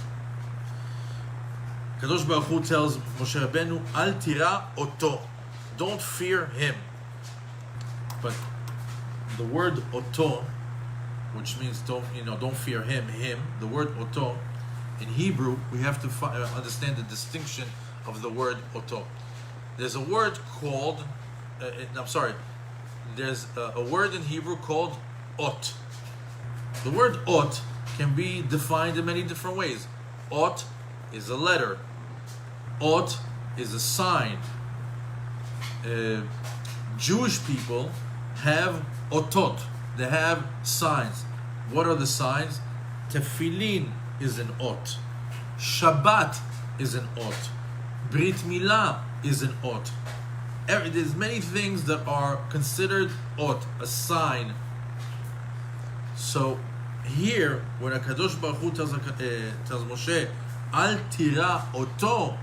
Kadosh Baruch Hu tells Moshe Rabbeinu, Al tira oto, don't fear him. But the word oto, which means don't fear him. The word oto, in Hebrew, we have to understand the distinction of the word oto. There's a word called, there's a word in Hebrew called ot. The word ot can be defined in many different ways. Ot is a letter. Ot is a sign. Jewish people have otot. They have signs. What are the signs? Tefillin is an ot. Shabbat is an ot. Brit Milah is an ot. There's many things that are considered ot, a sign. So here, when HaKadosh Baruch Hu tells Moshe, Al tira oto,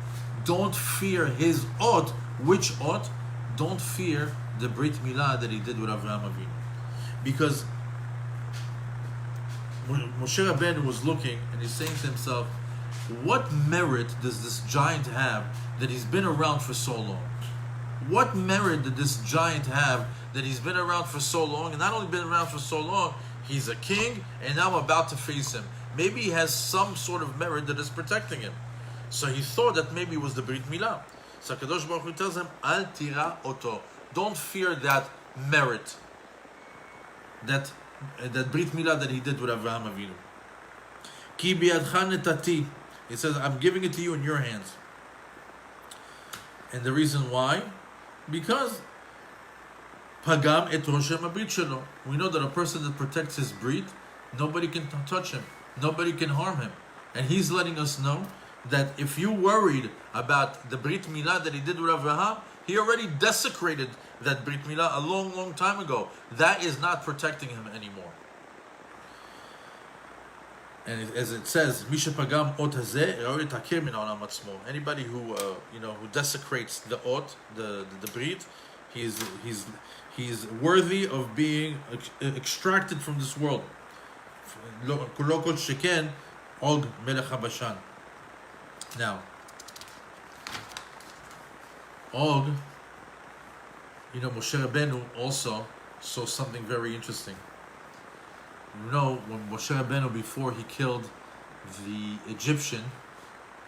don't fear his ot. Which ot? Don't fear the Brit Milah that he did with Avraham Avinu. Because Moshe Rabbeinu was looking and he's saying to himself, what merit does this giant have that he's been around for so long? What merit did this giant have that he's been around for so long? And not only been around for so long, he's a king, and now I'm about to face him. Maybe he has some sort of merit that is protecting him. So he thought that maybe it was the Brit Milah. So Kadosh Baruch Hu tells him, Al tira oto. Don't fear that merit. That Brit Milah that he did with Avraham Avinu. Ki biyadcha netati. He says, I'm giving it to you in your hands. And the reason why? Because Pagam et Roshem Abrit Shelo. We know that a person that protects his Brit, nobody can touch him. Nobody can harm him. And he's letting us know that if you worried about the Brit Milah that he did with Avraham, he already desecrated that Brit Milah a long, long time ago. That is not protecting him anymore. And as it says, anybody who who desecrates the ot, the Brit, he's worthy of being extracted from this world. Now, Og, Moshe Rabbeinu also saw something very interesting. When Moshe Rabbeinu, before he killed the Egyptian,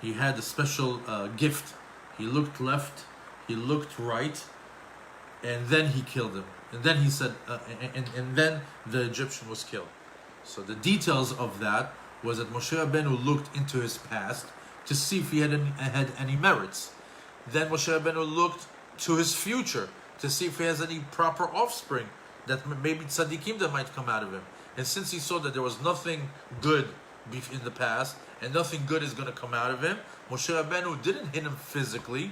he had a special gift. He looked left, he looked right, and then he killed him. And then he said, and then the Egyptian was killed. So the details of that was that Moshe Rabbeinu looked into his past to see if he had any merits. Then Moshe Rabbeinu looked to his future to see if he has any proper offspring, that maybe tzaddikim that might come out of him. And since he saw that there was nothing good in the past, and nothing good is going to come out of him, Moshe Rabbeinu didn't hit him physically,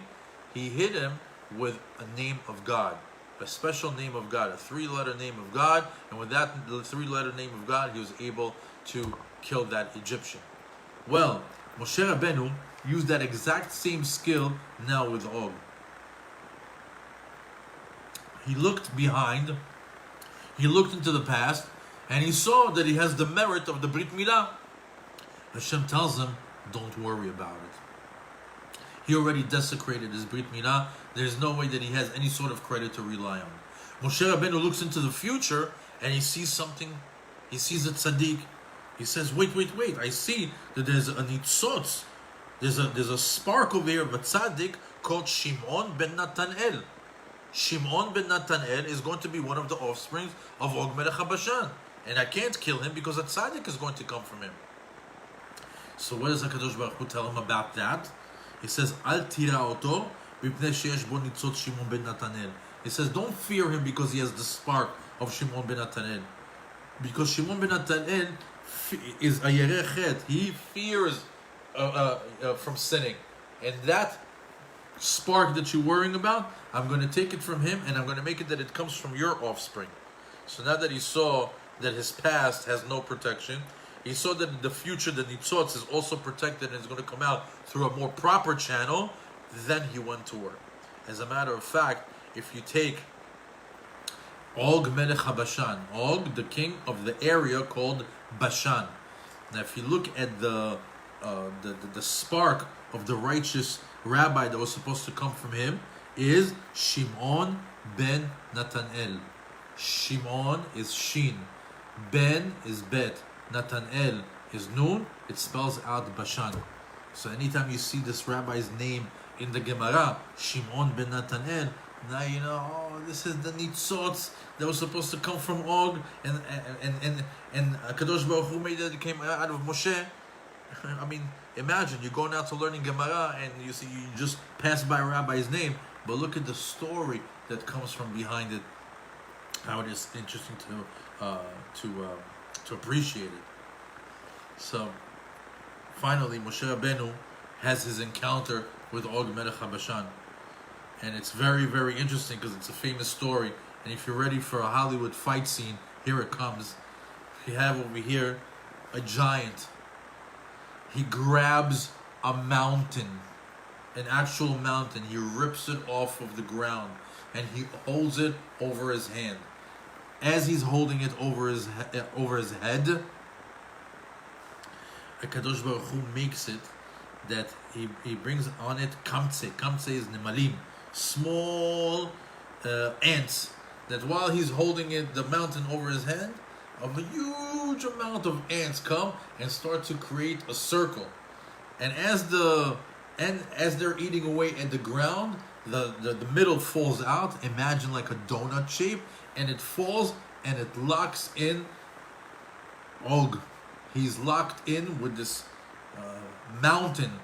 he hit him with a name of God, a special name of God, a 3-letter name of God, and with that 3-letter name of God, he was able to kill that Egyptian. Well, Moshe Rabbeinu used that exact same skill now with Og. He looked behind, he looked into the past, and he saw that he has the merit of the Brit Milah. Hashem tells him, don't worry about it. He already desecrated his Brit Milah. There's no way that he has any sort of credit to rely on. Moshe Rabbeinu looks into the future, and he sees something. He sees a tzaddik. He says, wait. I see that there's a nitzotz. There's a spark over here of a tzaddik called Shimon ben Natanel. Shimon ben Natanel is going to be one of the offsprings of Og Melech HaBashan. And I can't kill him because a tzaddik is going to come from him. So what does HaKadosh Baruch Hu tell him about that? He says, Al tira oto mipnei sheyesh bo nitzot Shimon ben Natanel. He says, don't fear him because he has the spark of Shimon ben Natanel. Because Shimon ben Natanel is a yereh chet. He fears from sinning. And that spark that you're worrying about, I'm going to take it from him and I'm going to make it that it comes from your offspring. So now that he saw that his past has no protection, he saw that in the future the nitzotz is also protected and is going to come out through a more proper channel, then he went to work. As a matter of fact, if you take Og Melech HaBashan, Og, the king of the area called Bashan. Now if you look at the spark of the righteous rabbi that was supposed to come from him is Shimon ben Natanel. Shimon is Shin, Ben is Bet, Natanel is Nun. It spells out Bashan. So anytime you see this rabbi's name in the Gemara, Shimon ben Natanel, now you know, this is the nitzotz that was supposed to come from Og, and Kadosh Baruch Hu made it came out of Moshe. I mean, imagine you go now to learning Gemara and you just pass by a rabbi's name, but look at the story that comes from behind it. How it is interesting to appreciate it. So, finally, Moshe Rabbeinu has his encounter with Og Melech HaBashan, and it's very, very interesting because it's a famous story. And if you're ready for a Hollywood fight scene, here it comes. You have over here a giant. He grabs a mountain, an actual mountain. He rips it off of the ground, and he holds it over his hand. As he's holding it over his head, Kadosh Baruch Hu makes it that he brings on it kamtze. Kamtze is nemalim, small ants. That while he's holding the mountain over his head, a huge amount of ants come and start to create a circle. And as they're eating away at the ground, the middle falls out. Imagine like a donut shape, and it falls and it locks in Og. He's locked in with this mountain.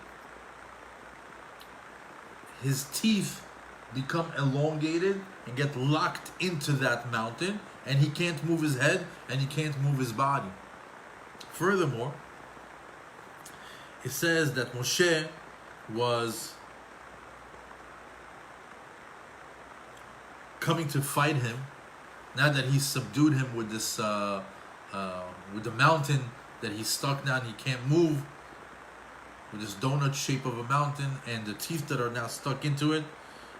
His teeth become elongated and get locked into that mountain, and he can't move his head and he can't move his body. Furthermore, it says that Moshe was coming to fight him. Now that he subdued him with this, with the mountain that he's stuck now and he can't move, with this donut shape of a mountain and the teeth that are now stuck into it.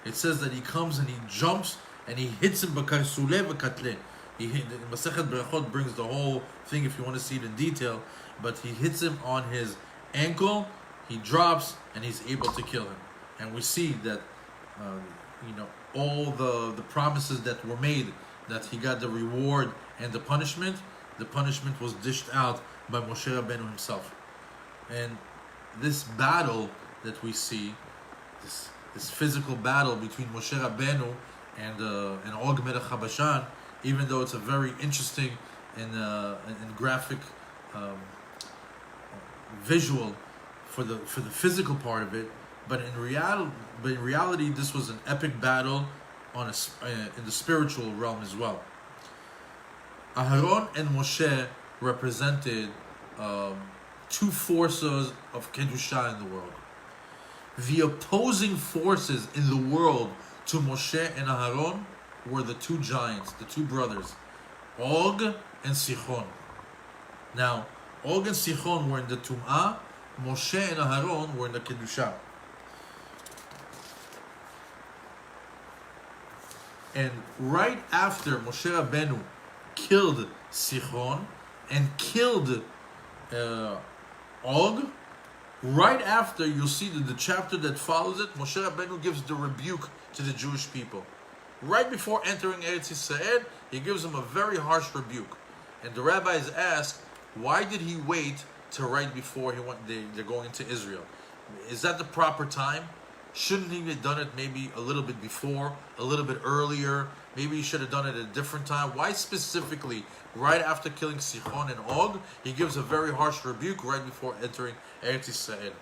It says that he comes and he jumps and he hits him b'karsule v'katle. Masechet Berachot brings the whole thing if you want to see it in detail, but he hits him on his ankle, he drops, and he's able to kill him. And we see that, all the promises that were made, that he got the reward and the punishment was dished out by Moshe Rabbeinu himself. And this battle that we see, this physical battle between Moshe Rabbeinu and Og Melech HaBashan, even though it's a very interesting and graphic visual for the physical part of it, but in reality, this was an epic battle in the spiritual realm as well. Aharon and Moshe represented two forces of Kedusha in the world. The opposing forces in the world to Moshe and Aharon were the two giants, the two brothers, Og and Sichon. Now, Og and Sichon were in the Tum'ah, Moshe and Aharon were in the Kedusha. And right after Moshe Rabbeinu killed Sichon and killed Og, right after, you'll see that the chapter that follows it, Moshe Rabbeinu gives the rebuke to the Jewish people. Right before entering Eretz Yisrael, he gives them a very harsh rebuke. And the rabbis ask, why did he wait till right before they're going into Israel? Is that the proper time? Shouldn't he have done it maybe a little bit before, a little bit earlier? Maybe he should have done it at a different time. Why specifically, right after killing Sichon and Og, he gives a very harsh rebuke right before entering Eretz Yisrael?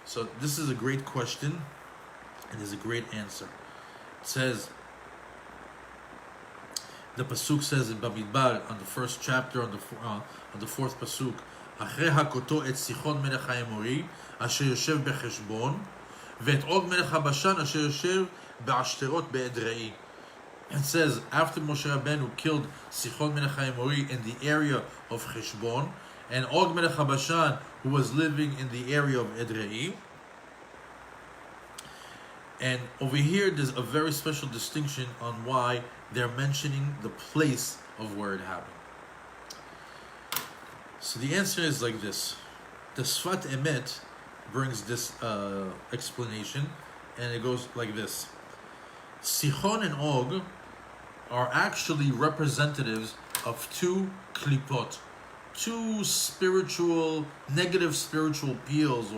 So this is a great question, and there's a great answer. It says, the pasuk says in Bamidbar, on the first chapter, on the fourth pasuk, אחרי הכותו את סיחון מלך האמורי, אשר יושב בחשבון, ואת Og מלך הבשן, אשר יושב בעשתרות באדרעי. It says, after Moshe Rabbeinu killed Sichon Melech HaEmori in the area of Cheshbon, and Og Melech HaBashan, who was living in the area of Edrei. And over here, there's a very special distinction on why they're mentioning the place of where it happened. So the answer is like this. The Sfat Emet brings this explanation, and it goes like this. Sichon and Og are actually representatives of two klipot, two negative spiritual peels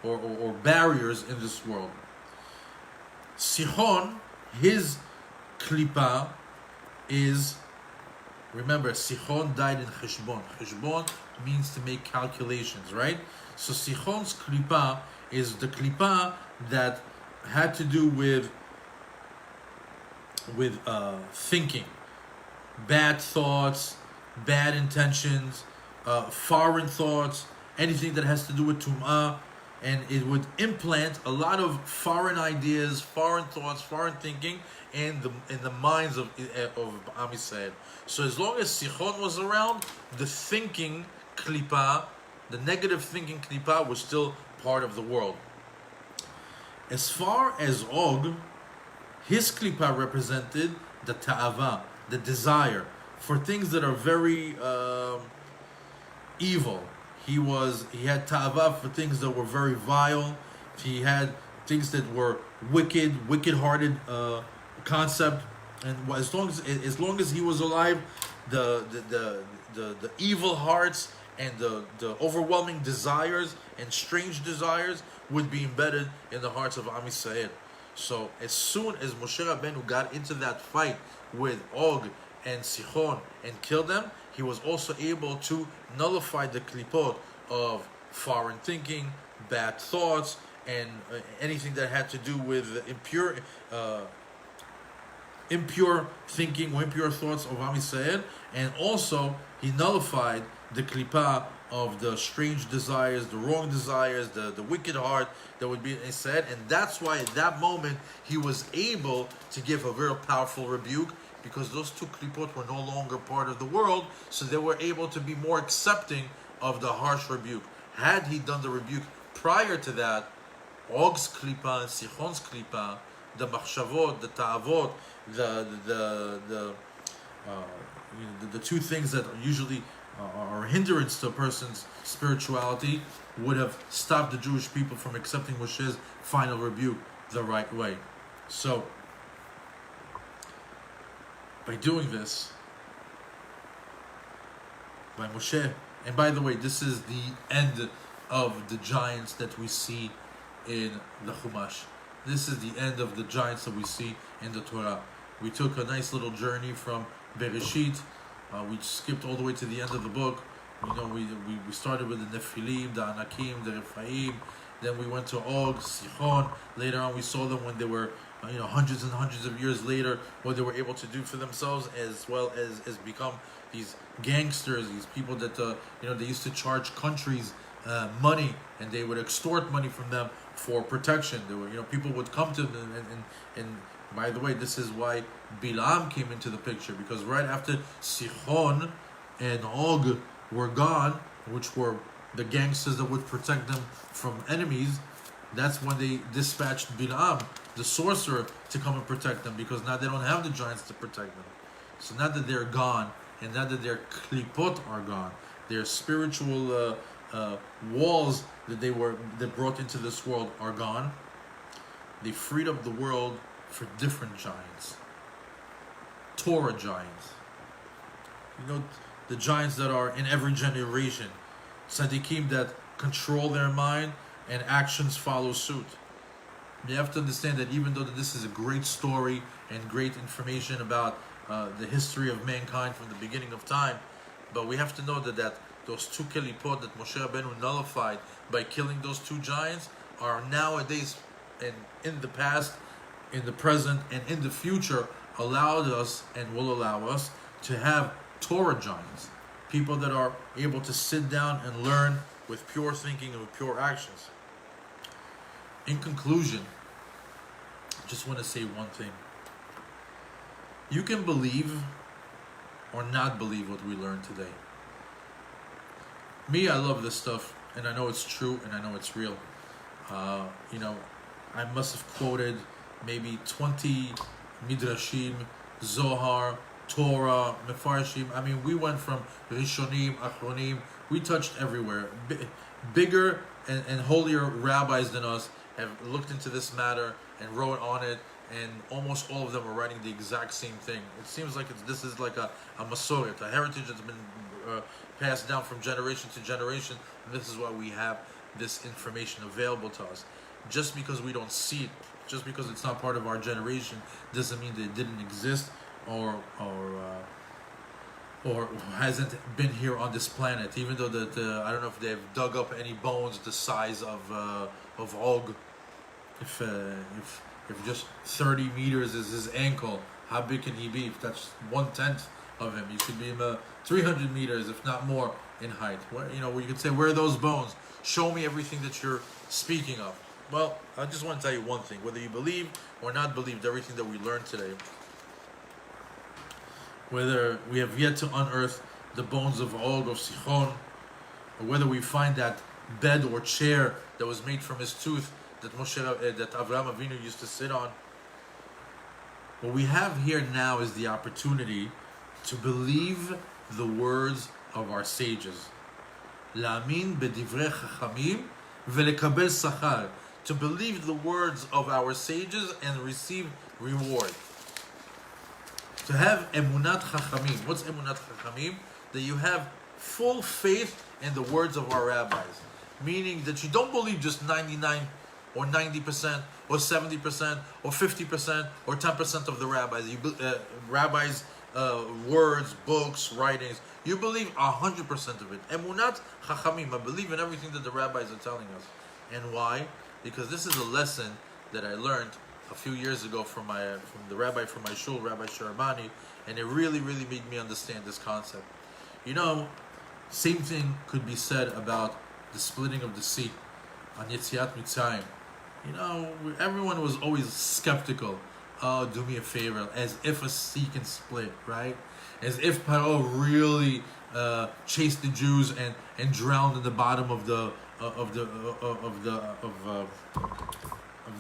or barriers in this world. Sichon, his klipa is, remember, Sichon died in Cheshbon. Cheshbon means to make calculations, right? So Sichon's klipa is the klipa that had to do with thinking, bad thoughts, bad intentions, foreign thoughts, anything that has to do with Tum'ah, and it would implant a lot of foreign ideas, foreign thoughts, foreign thinking in the minds of Am Yisrael. So as long as Sichon was around, the thinking klipa, the negative thinking klipa, was still part of the world. As far as Og, his klipa represented the ta'ava, the desire for things that are very evil. He had ta'ava for things that were very vile. He had things that were wicked-hearted concept. And as long as he was alive, the evil hearts and the overwhelming desires and strange desires would be embedded in the hearts of Am Yisrael. So as soon as Moshe Rabbeinu got into that fight with Og and Sichon and killed them, he was also able to nullify the klipot of foreign thinking, bad thoughts, and anything that had to do with impure thinking or impure thoughts of Am Yisrael. And also, he nullified the klipa of the strange desires, the wrong desires, the wicked heart that would be said. And that's why at that moment he was able to give a very powerful rebuke, because those two klipot were no longer part of the world, so they were able to be more accepting of the harsh rebuke. Had he done the rebuke prior to that, Og's klipa and Sichon's klipa, the machshavot, the ta'avot, the two things that usually are a hindrance to a person's spirituality, would have stopped the Jewish people from accepting Moshe's final rebuke the right way. So, by doing this, by Moshe, and by the way, this is the end of the giants that we see in the Chumash. This is the end of the giants that we see in the Torah. We took a nice little journey from Bereshit. We skipped all the way to the end of the book. You know, we started with the Nephilim, the Anakim, the Rephaim. Then we went to Og, Sichon. Later on, we saw them when they were, hundreds and hundreds of years later, what they were able to do for themselves, as well as become these gangsters, these people that, they used to charge countries money, and they would extort money from them for protection. There were, people would come to them, and by the way, this is why Bilam came into the picture, because right after Sichon and Og were gone, which were the gangsters that would protect them from enemies, that's when they dispatched Bilam, the sorcerer, to come and protect them, because now they don't have the giants to protect them. So now that they're gone, and now that their klipot are gone, their spiritual walls that brought into this world are gone, they freed up the world for different giants. Torah giants. The giants that are in every generation. Tzaddikim that control their mind and actions follow suit. You have to understand that even though this is a great story and great information about the history of mankind from the beginning of time, but we have to know that those two kelipot that Moshe Rabbeinu nullified by killing those two giants are nowadays, and in the past, in the present, and in the future, allowed us and will allow us to have Torah giants, people that are able to sit down and learn with pure thinking and with pure actions. In conclusion, I just want to say one thing. You can believe or not believe what we learned today. Me, I love this stuff, and I know it's true, and I know it's real. I must have quoted maybe 20 Midrashim, Zohar, Torah, Mefarshim. I mean, we went from Rishonim, Achronim. We touched everywhere. Bigger and holier rabbis than us have looked into this matter and wrote on it, and almost all of them are writing the exact same thing. It seems like this is like a masoret, a heritage that's been passed down from generation to generation, and this is why we have this information available to us. Just because we don't see it, just because it's not part of our generation, doesn't mean that it didn't exist or hasn't been here on this planet. Even though I don't know if they've dug up any bones the size of Og. If just 30 meters is his ankle, how big can he be? If that's 1/10 of him, he should be 300 meters, if not more, in height. Where you could say, where are those bones? Show me everything that you're speaking of. Well, I just want to tell you one thing. Whether you believe or not believe everything that we learned today, whether we have yet to unearth the bones of Og, of Sichon, or whether we find that bed or chair that was made from his tooth that Avraham Avinu used to sit on, what we have here now is the opportunity to believe the words of our sages. La'amin b'divrei chachamim ve'lekabel sachar. To believe the words of our sages and receive reward. To have emunat chachamim. What's emunat chachamim? That you have full faith in the words of our rabbis. Meaning that you don't believe just 99 or 90% or 70% or 50% or 10% of the rabbis. Rabbis' words, books, writings. You believe 100% of it. Emunat chachamim. I believe in everything that the rabbis are telling us. And why? Because this is a lesson that I learned a few years ago from the rabbi from my shul, Rabbi Sharabani, and it really, really made me understand this concept. Same thing could be said about the splitting of the sea on Yetziat Mitzrayim. You know, everyone was always skeptical. Oh, do me a favor, as if a sea can split, right? As if Paro really chased the Jews and drowned in the bottom of the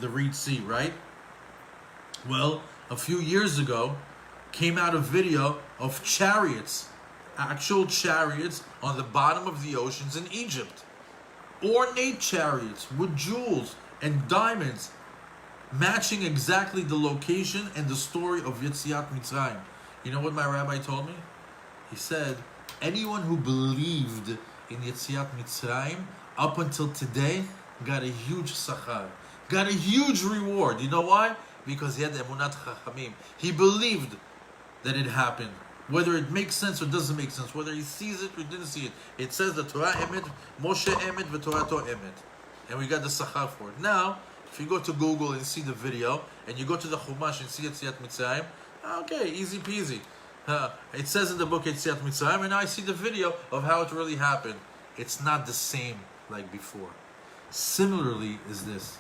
Reed Sea, right? Well, a few years ago, came out a video of chariots, actual chariots on the bottom of the oceans in Egypt. Ornate chariots with jewels and diamonds, matching exactly the location and the story of Yetziat Mitzrayim. You know what my rabbi told me? He said, anyone who believed in Yetziat Mitzrayim up until today got a huge sachar, got a huge reward. You know why? Because he had the emunat chachamim. He believed that it happened. Whether it makes sense or doesn't make sense, whether he sees it or didn't see it. It says the Torah emet, Moshe emet, v'Torato emet. And we got the sachar for it. Now, if you go to Google and see the video, and you go to the Chumash and see Yetziat Mitzrayim, okay, easy peasy. It says in the book Yetziat Mitzrayim, and now I see the video of how it really happened. It's not the same like before. Similarly is this.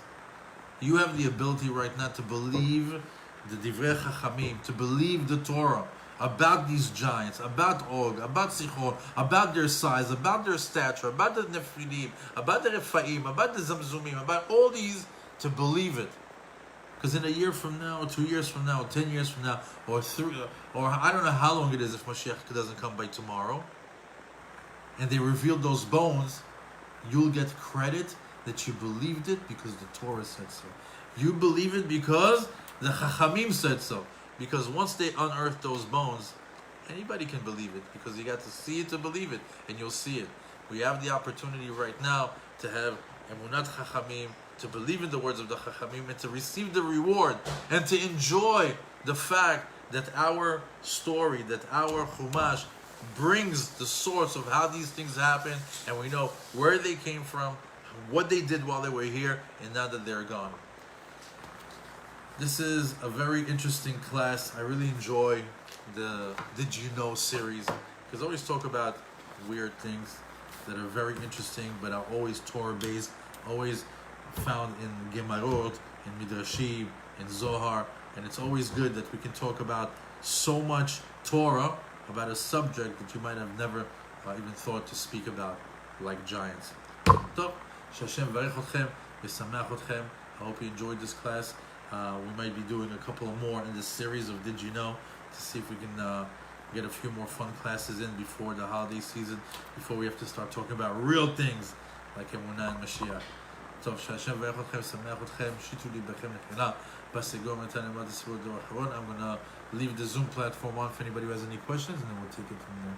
You have the ability right now to believe the Divrei Chachamim, to believe the Torah about these giants, about Og, about Sichon, about their size, about their stature, about the Nefilim, about the Refaim, about the Zamzumim, about all these, to believe it. Because in a year from now, or 2 years from now, or 10 years from now, or I don't know how long it is if Mashiach doesn't come by tomorrow, and they revealed those bones, you'll get credit that you believed it because the Torah said so. You believe it because the Chachamim said so. Because once they unearth those bones, anybody can believe it, because you got to see it to believe it, and you'll see it. We have the opportunity right now to have emunat chachamim, to believe in the words of the chachamim, and to receive the reward, and to enjoy the fact that our story, that our chumash brings the source of how these things happen, and we know where they came from, what they did while they were here, and now that they're gone. This is a very interesting class. I really enjoy the Did You Know series, because I always talk about weird things that are very interesting, but are always Torah based, always found in Gemarot, in Midrashim, in Zohar, and it's always good that we can talk about so much Torah about a subject that you might have never even thought to speak about, like giants. So, Hashem varech atkhem, v'sameach atkhem. I hope you enjoyed this class. We might be doing a couple more in this series of Did You Know, to see if we can get a few more fun classes in before the holiday season, before we have to start talking about real things like Emunah and Mashiach. טוב, שהשם יברך אתכם, שמח אתכם, שיתו ליבכם לחינם, בסגור מתן למד הסבירות דור אחרון. I'm going to leave the Zoom platform on for anybody who has any questions, and then we'll take it from there.